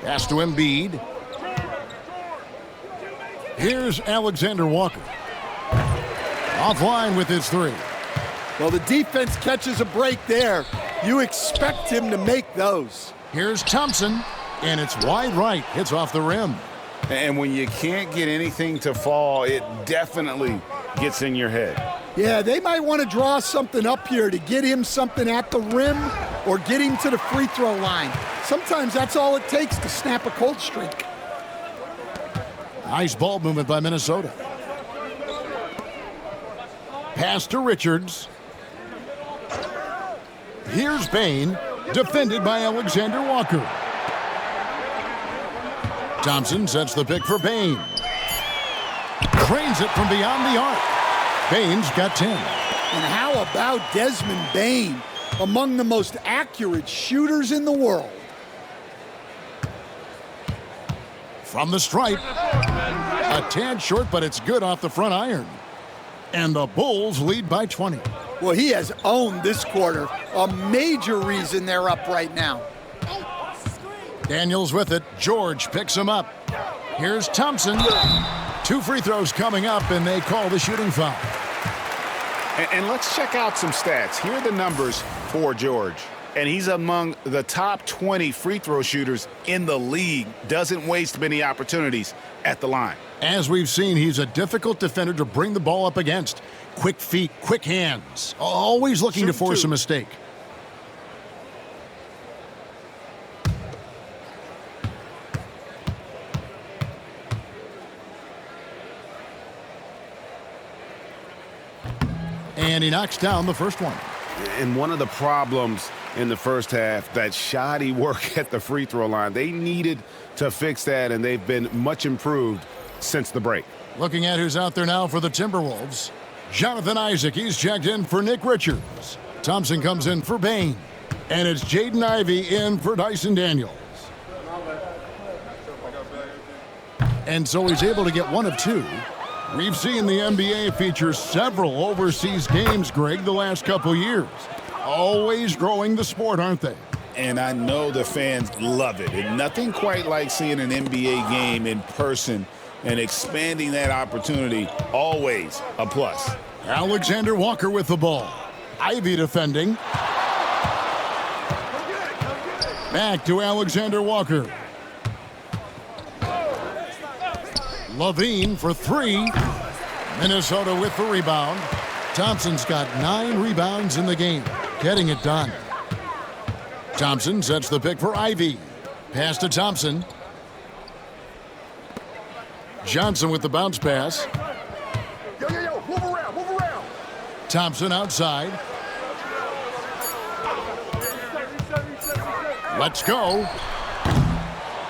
Pass to Embiid. Here's Alexander Walker. Offline with his three. Well, the defense catches a break there. You expect him to make those. Here's Thompson, and it's wide right. Hits off the rim. And when you can't get anything to fall, it definitely gets in your head. Yeah, they might want to draw something up here to get him something at the rim or get him to the free throw line. Sometimes that's all it takes to snap a cold streak. Nice ball movement by Minnesota. Pass to Richards. Here's Bane, defended by Alexander Walker. Thompson sets the pick for Bane. Trains it from beyond the arc. Bane's got 10. And how about Desmond Bane, among the most accurate shooters in the world? From the stripe. A tad short, but it's good off the front iron. And the Bulls lead by 20. Well, he has owned this quarter. A major reason they're up right now. Daniels with it. George picks him up. Here's Thompson. 2 free throws coming up, and they call the shooting foul. And let's check out some stats. Here are the numbers for George. And he's among the top 20 free throw shooters in the league. Doesn't waste many opportunities at the line. As we've seen, he's a difficult defender to bring the ball up against. Quick feet, quick hands. Always looking to force a mistake. And he knocks down the first one. And one of the problems in the first half, that shoddy work at the free throw line. They needed to fix that, and they've been much improved since the break. Looking at who's out there now for the Timberwolves. Jonathan Isaac, he's checked in for Nick Richards. Thompson comes in for Bane. And it's Jaden Ivey in for Dyson Daniels. And so he's able to get 1 of 2. We've seen the NBA feature several overseas games, Greg, the last couple years. Always growing the sport, aren't they? And I know the fans love it. And nothing quite like seeing an NBA game in person and expanding that opportunity, always a plus. Alexander Walker with the ball. Ivy defending. Back to Alexander Walker. Levine for 3. Minnesota with the rebound. Thompson's got 9 rebounds in the game, getting it done. Thompson sets the pick for Ivy. Pass to Thompson. Johnson with the bounce pass. Move around. Thompson outside. Let's go.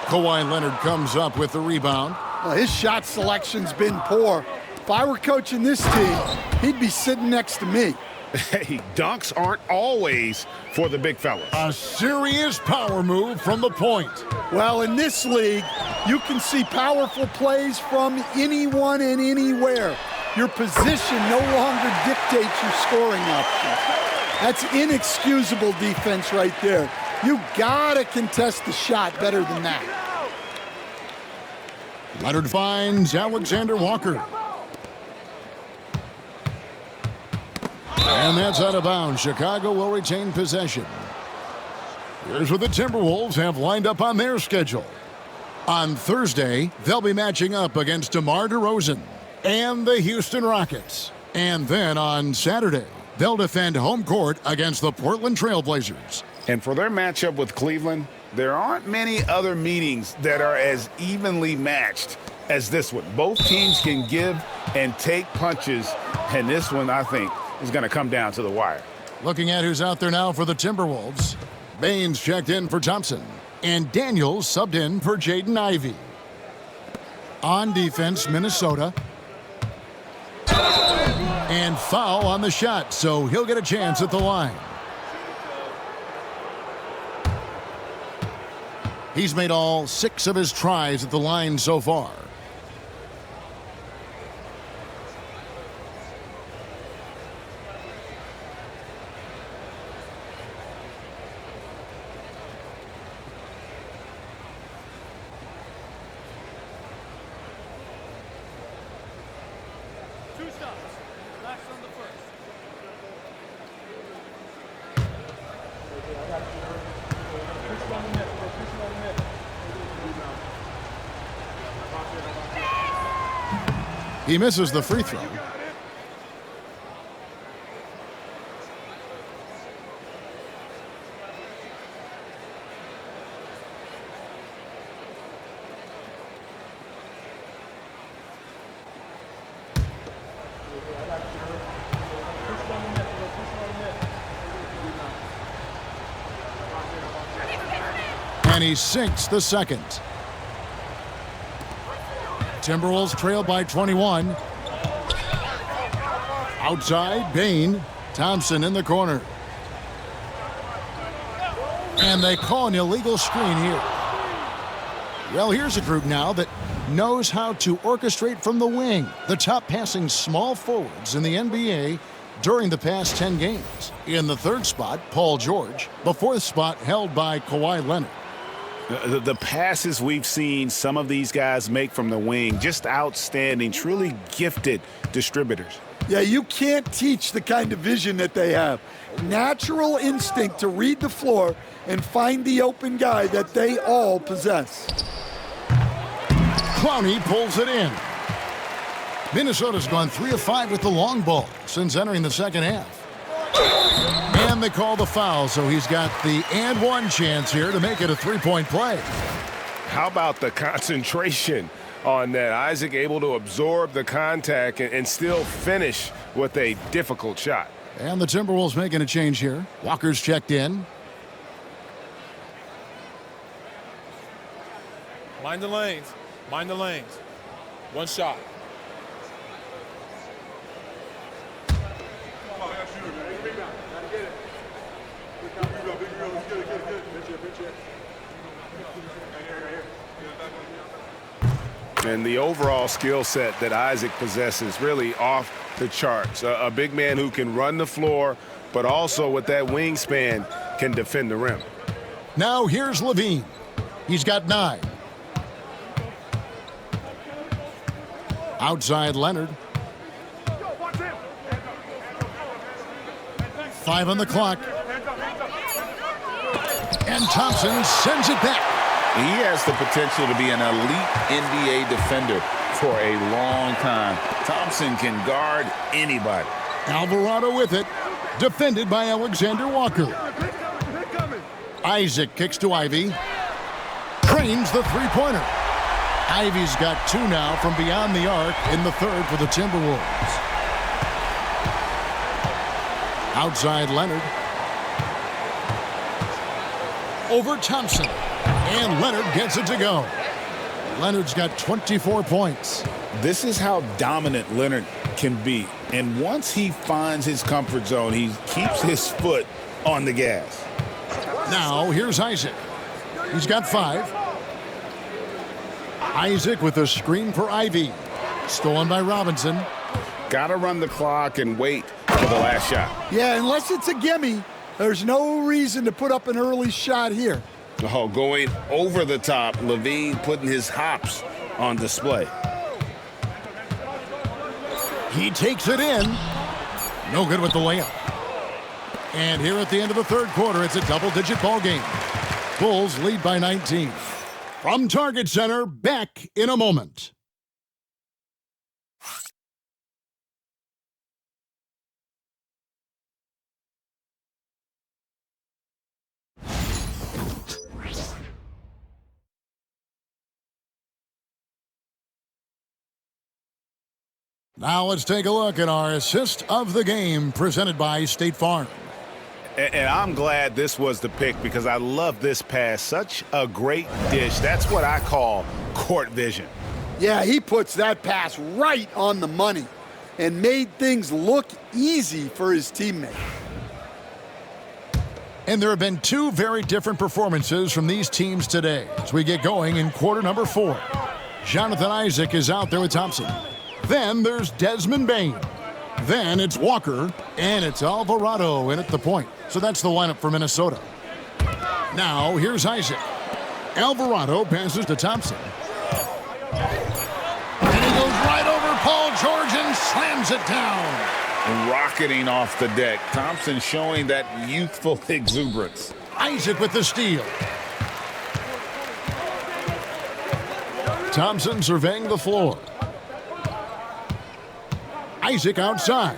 Kawhi Leonard comes up with the rebound. Well, his shot selection's been poor. If I were coaching this team, he'd be sitting next to me. Hey, dunks aren't always for the big fellas. A serious power move from the point. Well, in this league, you can see powerful plays from anyone and anywhere. Your position no longer dictates your scoring options. That's inexcusable defense right there. You gotta contest the shot better than that. Leonard finds Alexander Walker. And that's out of bounds. Chicago will retain possession. Here's what the Timberwolves have lined up on their schedule. On Thursday, they'll be matching up against DeMar DeRozan and the Houston Rockets. And then on Saturday, they'll defend home court against the Portland Trail Blazers. And for their matchup with Cleveland, there aren't many other meetings that are as evenly matched as this one. Both teams can give and take punches, and this one, I think, is going to come down to the wire. Looking at who's out there now for the Timberwolves. Baines checked in for Thompson, and Daniels subbed in for Jaden Ivey. On defense, Minnesota. And foul on the shot, so he'll get a chance at the line. He's made all 6 of his tries at the line so far. He misses the free throw. And he sinks the second. Timberwolves trail by 21. Outside, Bain. Thompson in the corner. And they call an illegal screen here. Well, here's a group now that knows how to orchestrate from the wing. The top passing small forwards in the NBA during the past 10 games. In the third spot, Paul George. The fourth spot held by Kawhi Leonard. The passes we've seen some of these guys make from the wing, just outstanding, truly gifted distributors. Yeah, you can't teach the kind of vision that they have. Natural instinct to read the floor and find the open guy that they all possess. Clowney pulls it in. Minnesota's gone 3 of 5 with the long ball since entering the second half. And they call the foul, so he's got the and one chance here to make it a three-point play. How about the concentration on that? Isaac able to absorb the contact and still finish with a difficult shot. And the Timberwolves making a change here. Walker's checked in. Mind the lanes. Mind the lanes. One shot. And the overall skill set that Isaac possesses really off the charts. A big man who can run the floor, but also with that wingspan can defend the rim. Now here's Levine. He's got 9. Outside Leonard. 5 on the clock. And Thompson sends it back. He has the potential to be an elite NBA defender for a long time. Thompson can guard anybody. Alvarado with it. Defended by Alexander Walker. Isaac kicks to Ivy. Trains the three-pointer. Ivy's got 2 now from beyond the arc in the third for the Timberwolves. Outside Leonard. Over Thompson. And Leonard gets it to go. Leonard's got 24 points. This is how dominant Leonard can be. And once he finds his comfort zone, he keeps his foot on the gas. Now here's Isaac. He's got 5. Isaac with a screen for Ivy. Stolen by Robinson. Got to run the clock and wait for the last shot. Yeah, unless it's a gimme, there's no reason to put up an early shot here. Oh, going over the top, Levine putting his hops on display. He takes it in. No good with the layup. And here at the end of the third quarter, it's a double-digit ball game. Bulls lead by 19. From Target Center, back in a moment. Now let's take a look at our assist of the game presented by State Farm. And I'm glad this was the pick because I love this pass. Such a great dish. That's what I call court vision. Yeah, he puts that pass right on the money and made things look easy for his teammate. And there have been two very different performances from these teams today as we get going in quarter number 4. Jonathan Isaac is out there with Thompson. Then there's Desmond Bain. Then it's Walker, and it's Alvarado in at the point. So that's the lineup for Minnesota. Now here's Isaac. Alvarado passes to Thompson. And he goes right over Paul George and slams it down. Rocketing off the deck. Thompson showing that youthful exuberance. Isaac with the steal. Thompson surveying the floor. Isaac outside.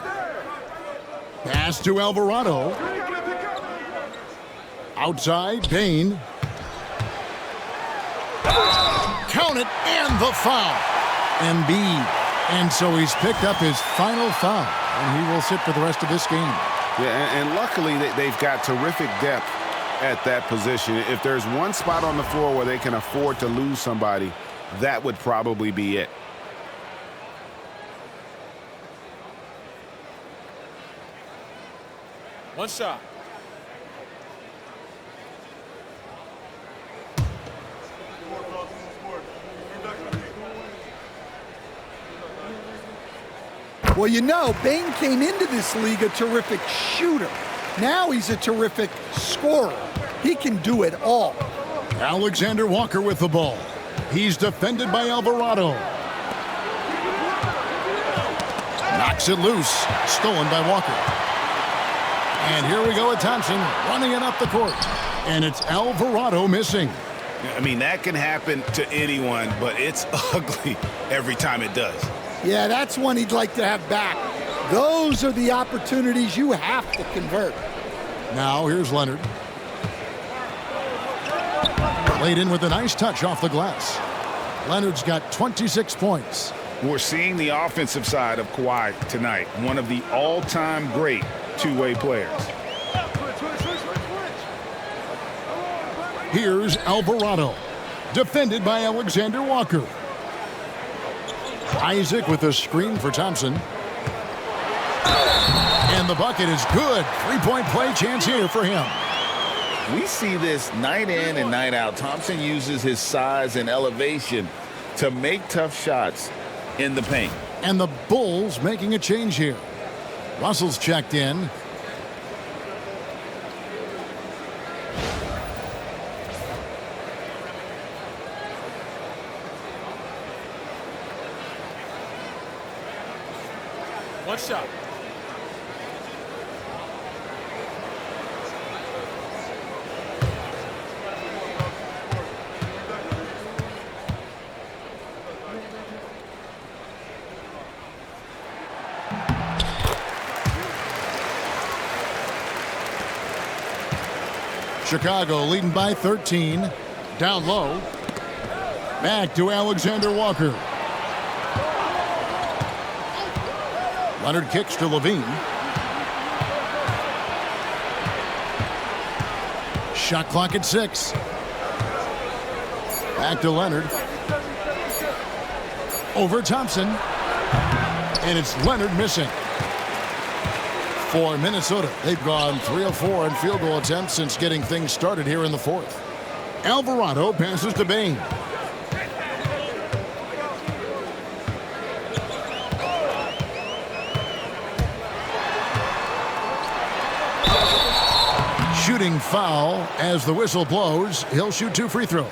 Pass to Alvarado. Outside, Bain. Count it, and the foul. Embiid. And so he's picked up his final foul, and he will sit for the rest of this game. Yeah, and luckily they've got terrific depth at that position. If there's one spot on the floor where they can afford to lose somebody, that would probably be it. One shot. Well, you know, Bain came into this league a terrific shooter. Now he's a terrific scorer. He can do it all. Alexander Walker with the ball. He's defended by Alvarado. Knocks it loose. Stolen by Walker. And here we go with Thompson running it up the court. And it's Alvarado missing. I mean, that can happen to anyone, but it's ugly every time it does. Yeah, that's one he'd like to have back. Those are the opportunities you have to convert. Now here's Leonard. Played in with a nice touch off the glass. Leonard's got 26 points. We're seeing the offensive side of Kawhi tonight, one of the all-time great two-way players. Here's Alvarado, defended by Alexander Walker. Isaac with a screen for Thompson. And the bucket is good. Three-point play chance here for him. We see this night in and night out. Thompson uses his size and elevation to make tough shots in the paint. And the Bulls making a change here. Russell's checked in. One shot. Chicago leading by 13. Down low. Back to Alexander Walker. Leonard kicks to Levine. Shot clock at 6. Back to Leonard. Over Thompson. And it's Leonard missing. For Minnesota, they've gone 3 of 4 in field goal attempts since getting things started here in the fourth. Alvarado passes to Bain. Shooting foul as the whistle blows. He'll shoot 2 free throws.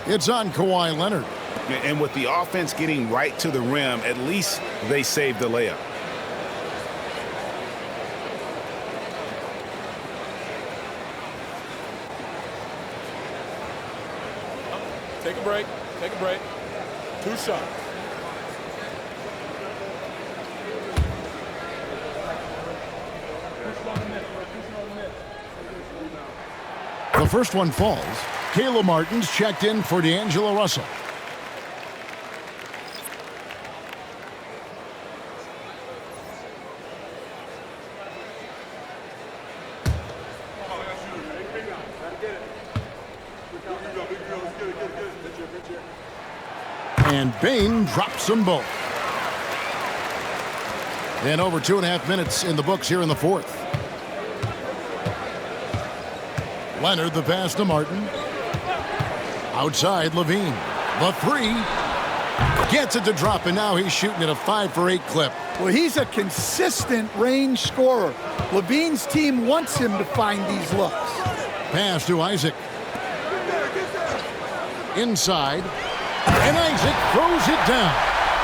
It's on Kawhi Leonard. And with the offense getting right to the rim, at least they saved the layup. Take a break. Take a break. 2 shots. The first one falls. Caleb Martin's checked in for D'Angelo Russell. And Bain drops them both. And over 2.5 minutes in the books here in the fourth. Leonard, the pass to Martin. Outside, Levine. The three. Gets it to drop, and now he's shooting at a 5 for 8 clip. Well, he's a consistent range scorer. Levine's team wants him to find these looks. Pass to Isaac. Inside. And Isaac throws it down.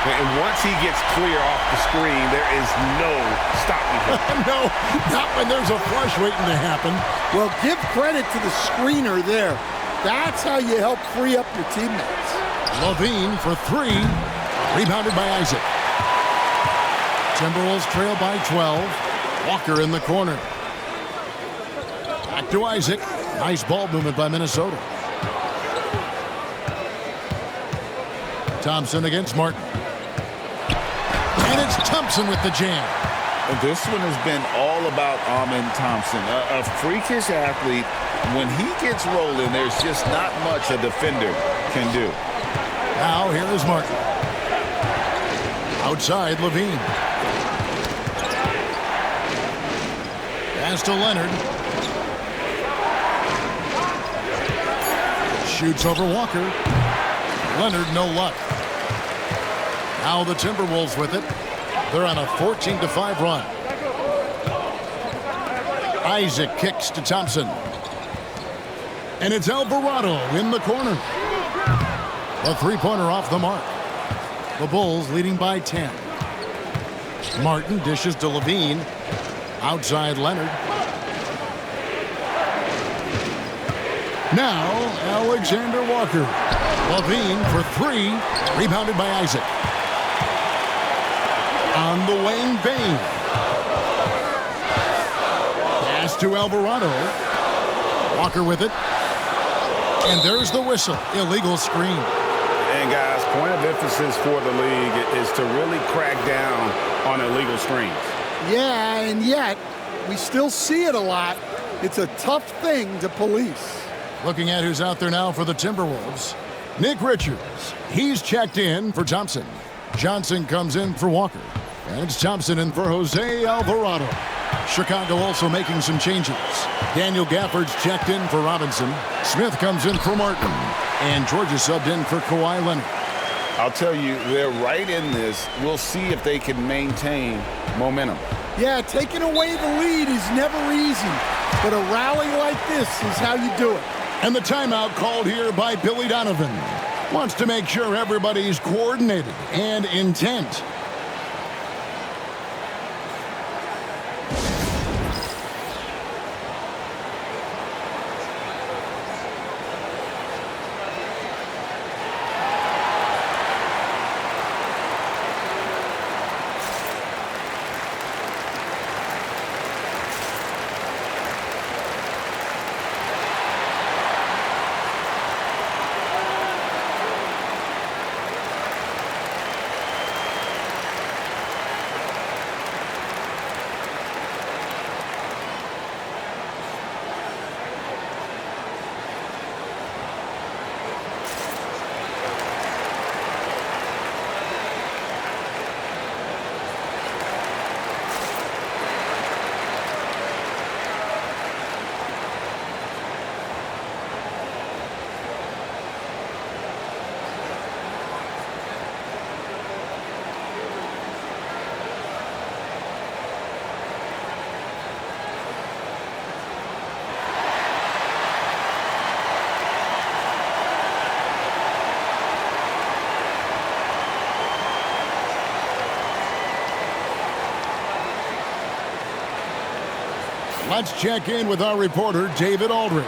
And once he gets clear off the screen, there is no stopping him. No, not when there's a flush waiting to happen. Well, give credit to the screener there. That's how you help free up your teammates. Levine for 3. Rebounded by Isaac. Timberwolves trail by 12. Walker in the corner. Back to Isaac. Nice ball movement by Minnesota. Thompson against Martin. And it's Thompson with the jam. This one has been all about Amen Thompson, a freakish athlete. When he gets rolling, there's just not much a defender can do. Now here is Martin. Outside, Levine. Pass to Leonard. Shoots over Walker. Leonard, no luck. Now the Timberwolves with it. They're on a 14-5 run. Isaac kicks to Thompson. And it's Alvarado in the corner. A three-pointer off the mark. The Bulls leading by 10. Martin dishes to Levine. Outside Leonard. Now Alexander Walker. Levine for 3. Rebounded by Isaac. On the wing, Bain. Pass to Alvarado. Walker with it. And there's the whistle. Illegal screen. And guys, point of emphasis for the league is to really crack down on illegal screens. Yeah, and yet we still see it a lot. It's a tough thing to police. Looking at who's out there now for the Timberwolves. Nick Richards. He's checked in for Thompson. Johnson comes in for Walker. And it's Thompson in for Jose Alvarado. Chicago also making some changes. Daniel Gafford's checked in for Robinson. Smith comes in for Martin. And Georgia subbed in for Kawhi Leonard. I'll tell you, they're right in this. We'll see if they can maintain momentum. Yeah, taking away the lead is never easy. But a rally like this is how you do it. And the timeout called here by Billy Donovan. Wants to make sure everybody's coordinated and intent. Let's check in with our reporter, David Aldridge.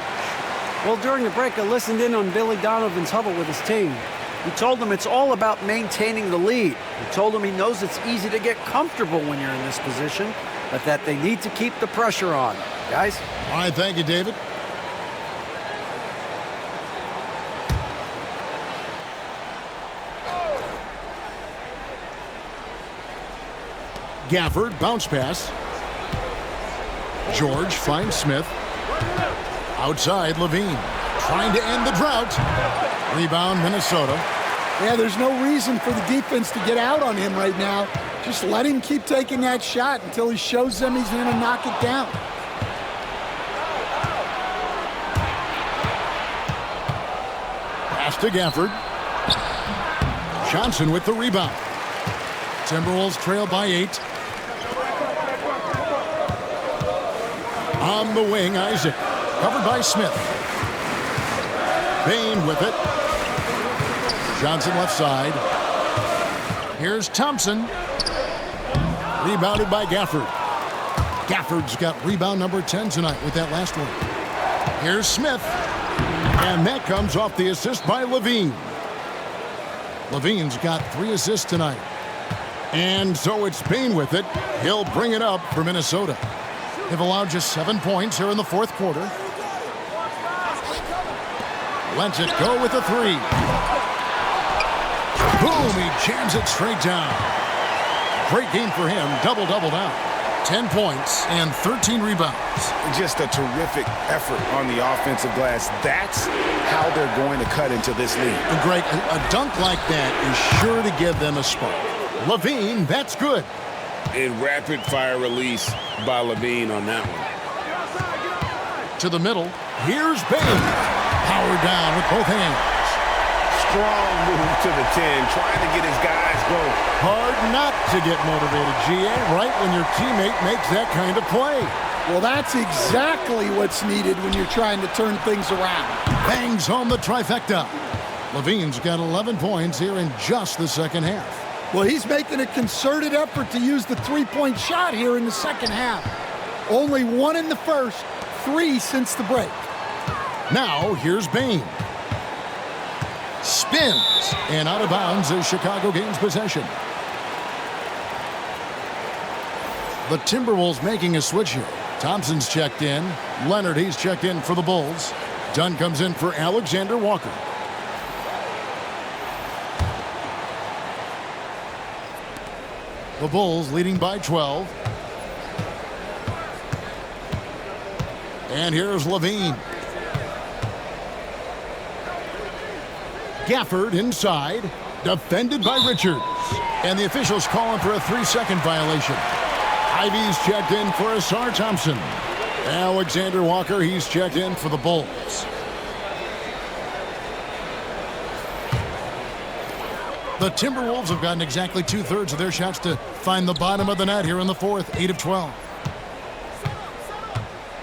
Well, during the break, I listened in on Billy Donovan's huddle with his team. He told them it's all about maintaining the lead. He told them he knows it's easy to get comfortable when you're in this position, but that they need to keep the pressure on. Guys? All right, thank you, David. Gafford, bounce pass. George finds Smith. Outside, Levine trying to end the drought. Rebound, Minnesota. Yeah, there's no reason for the defense to get out on him right now. Just let him keep taking that shot until he shows them he's going to knock it down. Pass to Gafford. Johnson with the rebound. Timberwolves trail by 8. On the wing, Isaac. Covered by Smith. Bain with it. Johnson left side. Here's Thompson. Rebounded by Gafford. Gafford's got rebound number 10 tonight with that last one. Here's Smith. And that comes off the assist by Levine. Levine's got 3 assists tonight. And so it's Bain with it. He'll bring it up for Minnesota. They've allowed just 7 points here in the fourth quarter. Lets it go with a 3. Boom, he jams it straight down. Great game for him, double-double down. 10 points and 13 rebounds. Just a terrific effort on the offensive glass. That's how they're going to cut into this league. And Greg, a dunk like that is sure to give them a spark. Levine, that's good. A rapid-fire release by Levine on that one. To the middle, here's Bain. Power down with both hands. Strong move to the 10, trying to get his guys going. Hard not to get motivated, GA, right when your teammate makes that kind of play. Well, that's exactly what's needed when you're trying to turn things around. Bangs home the trifecta. Levine's got 11 points here in just the second half. Well, he's making a concerted effort to use the three-point shot here in the second half. Only 1 in the first, 3 since the break. Now, here's Bain. Spins, and out of bounds as Chicago gains possession. The Timberwolves making a switch here. Thompson's checked in. Leonard, he's checked in for the Bulls. Dunn comes in for Alexander Walker. The Bulls leading by 12. And here's Levine. Gafford inside, defended by Richards. And the officials calling for a 3-second violation. Ivy's checked in for Asar Thompson. Alexander Walker, he's checked in for the Bulls. The Timberwolves have gotten exactly 2/3 of their shots to find the bottom of the net here in the fourth, 8 of 12.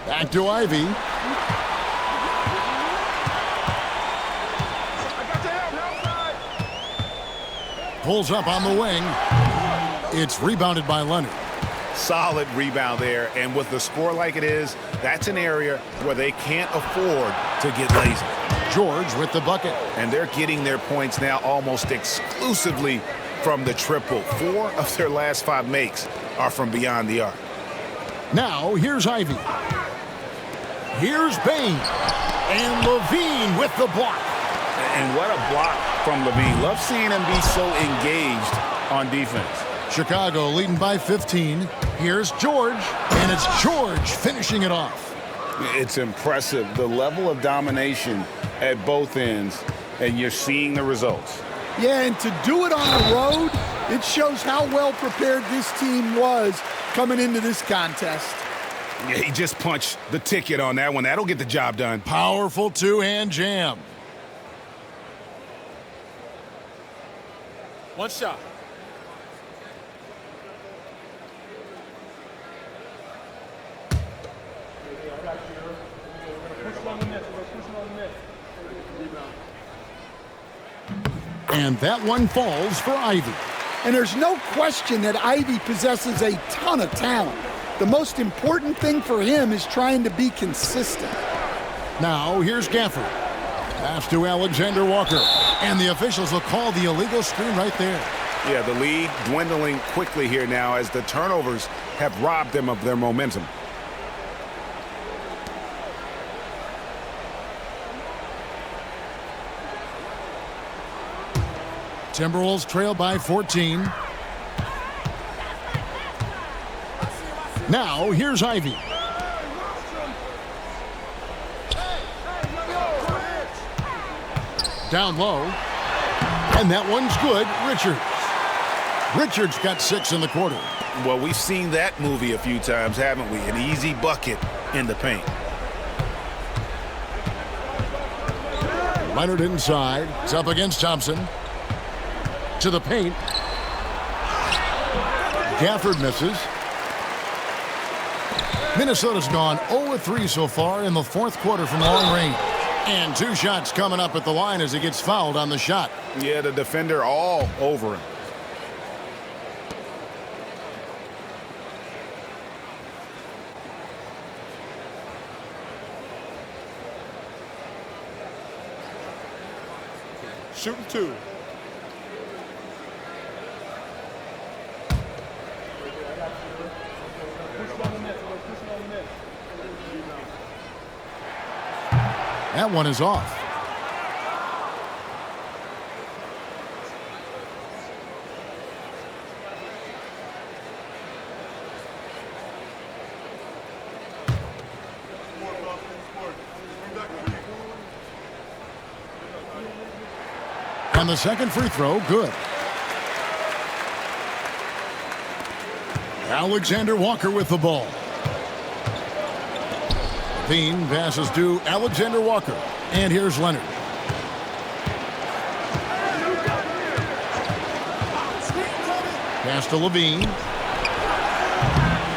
Back to Ivy. Pulls up on the wing. It's rebounded by Leonard. Solid rebound there, and with the score like it is, that's an area where they can't afford to get lazy. George with the bucket. And they're getting their points now almost exclusively from the triple. 4 of their last 5 makes are from beyond the arc. Now, here's Ivy. Here's Bain. And Levine with the block. And what a block from Levine. Love seeing him be so engaged on defense. Chicago leading by 15. Here's George. And it's George finishing it off. It's impressive, the level of domination at both ends, and you're seeing the results. Yeah, and to do it on the road, it shows how well prepared this team was coming into this contest. Yeah, he just punched the ticket on that one. That'll get the job done. Powerful two-hand jam. One shot. And that one falls for Ivy. And there's no question that Ivy possesses a ton of talent. The most important thing for him is trying to be consistent. Now, here's Gafford. Pass to Alexander Walker. And the officials will call the illegal screen right there. Yeah, the lead dwindling quickly here now as the turnovers have robbed them of their momentum. Timberwolves trail by 14. Now, here's Ivy. Down low. And that one's good. Richards got 6 in the quarter. Well, we've seen that movie a few times, haven't we? An easy bucket in the paint. Leonard inside. It's up against Thompson. To the paint. Gafford misses. Minnesota's gone 0-3 so far in the fourth quarter from long range. And 2 shots coming up at the line as he gets fouled on the shot. Yeah, the defender all over him. Shooting 2. That one is off. And the second free throw, good. Alexander Walker with the ball. Levine passes to Alexander Walker. And here's Leonard. Pass to Levine.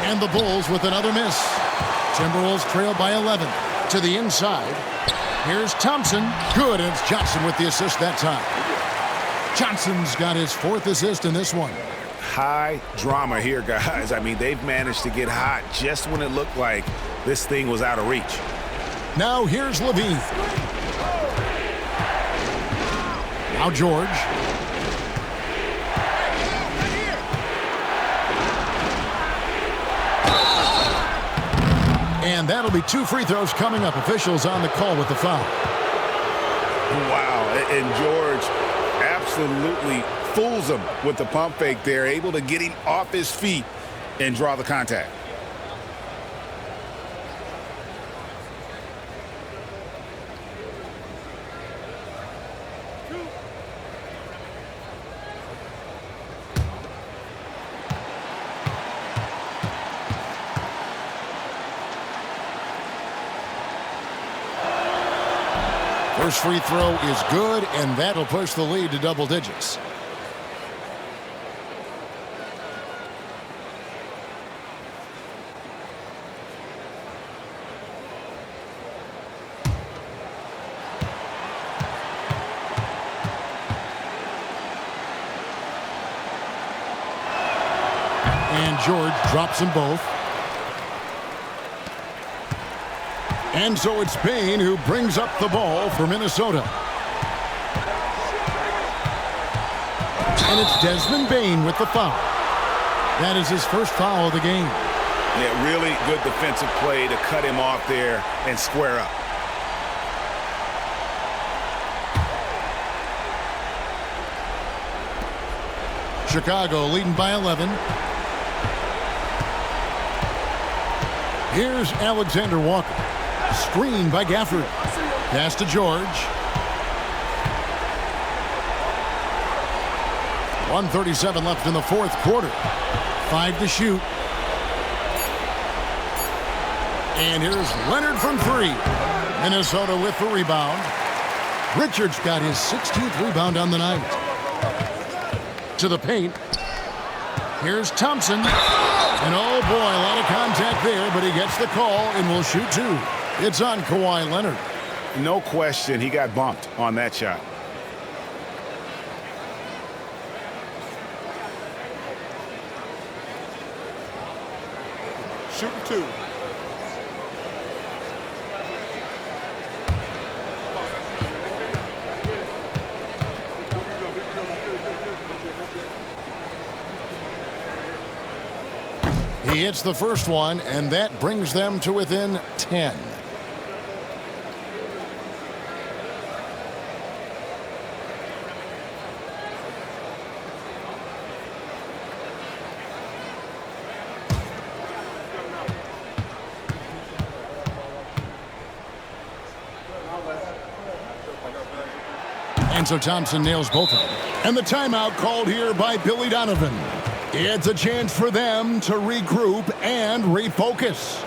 And the Bulls with another miss. Timberwolves trail by 11. To the inside. Here's Thompson. Good, and it's Johnson with the assist that time. Johnson's got his 4th assist in this one. High drama here, guys. I mean, they've managed to get hot just when it looked like this thing was out of reach. Now here's Levine. Now George. And that'll be 2 free throws coming up. Officials on the call with the foul. Wow, and George absolutely fools him with the pump fake there, able to get him off his feet and draw the contact. First free throw is good, and that'll push the lead to double digits. And George drops them both. And so it's Payne who brings up the ball for Minnesota. And it's Desmond Bane with the foul. That is his first foul of the game. Yeah, really good defensive play to cut him off there and square up. Chicago leading by 11. Here's Alexander Walker. Screen by Gafford. Pass to George. 1:37 left in the fourth quarter. 5 to shoot. And here's Leonard from 3. Minnesota with the rebound. Richards got his 16th rebound on the night. To the paint. Here's Thompson. And oh boy, a lot of contact there, but he gets the call and will shoot 2. It's on Kawhi Leonard. No question, he got bumped on that shot. Shooting 2. He hits the first one, and that brings them to within 10. And so Thompson nails both of them. And the timeout called here by Billy Donovan. It's a chance for them to regroup and refocus.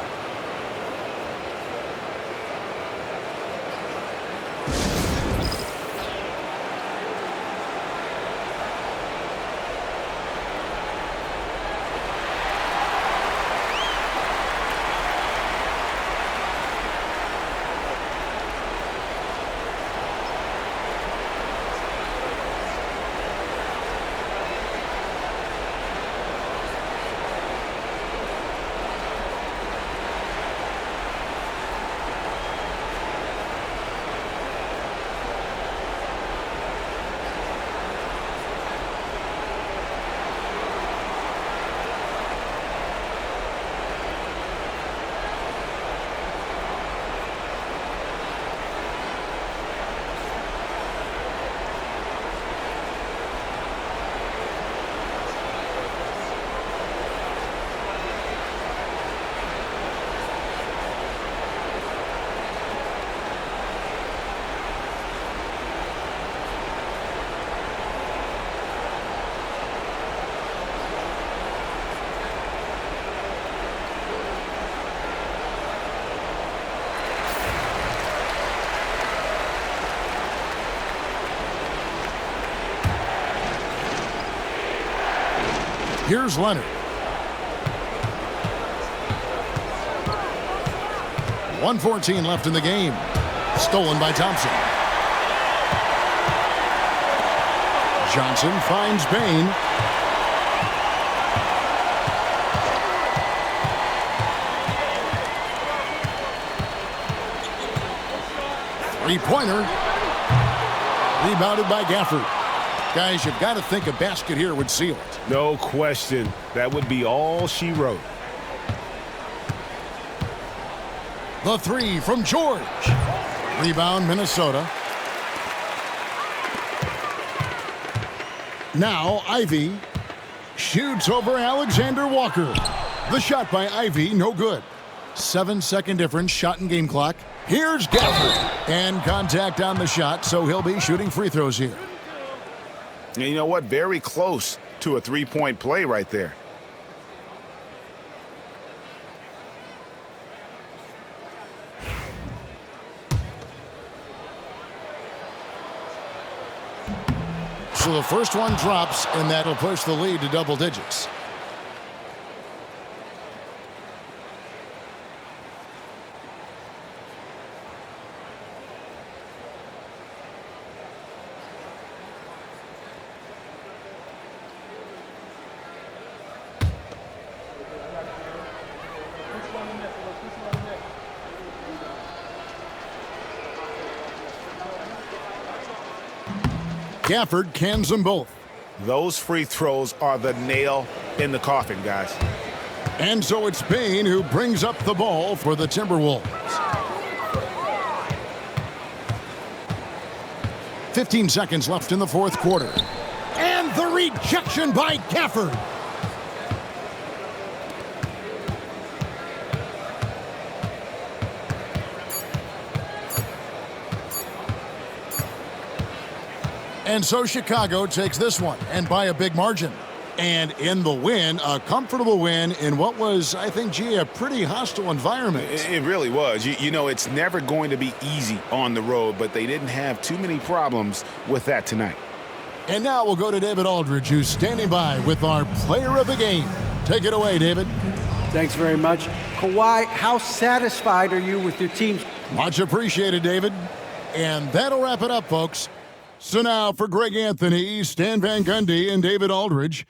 Here's Leonard. .114 left in the game. Stolen by Thompson. Johnson finds Bain. Three-pointer. Rebounded by Gafford. Guys, you've got to think a basket here would seal it. No question. That would be all she wrote. The three from George. Rebound, Minnesota. Now Ivy shoots over Alexander Walker. The shot by Ivy, no good. 7-second difference, shot and game clock. Here's Gafford. And contact on the shot, so he'll be shooting free throws here. And you know what? Very close to a three-point play right there. So the first one drops, and that'll push the lead to double digits. Gafford cans them both. Those free throws are the nail in the coffin, guys. And so it's Bain who brings up the ball for the Timberwolves. 15 seconds left in the fourth quarter. And the rejection by Gafford. And so Chicago takes this one, and by a big margin. And in the win, a comfortable win in what was, I think, a pretty hostile environment. It really was. You know, it's never going to be easy on the road, but they didn't have too many problems with that tonight. And now we'll go to David Aldridge, who's standing by with our player of the game. Take it away, David. Thanks very much. Kawhi, how satisfied are you with your team? Much appreciated, David. And that'll wrap it up, folks. So now for Greg Anthony, Stan Van Gundy, and David Aldridge,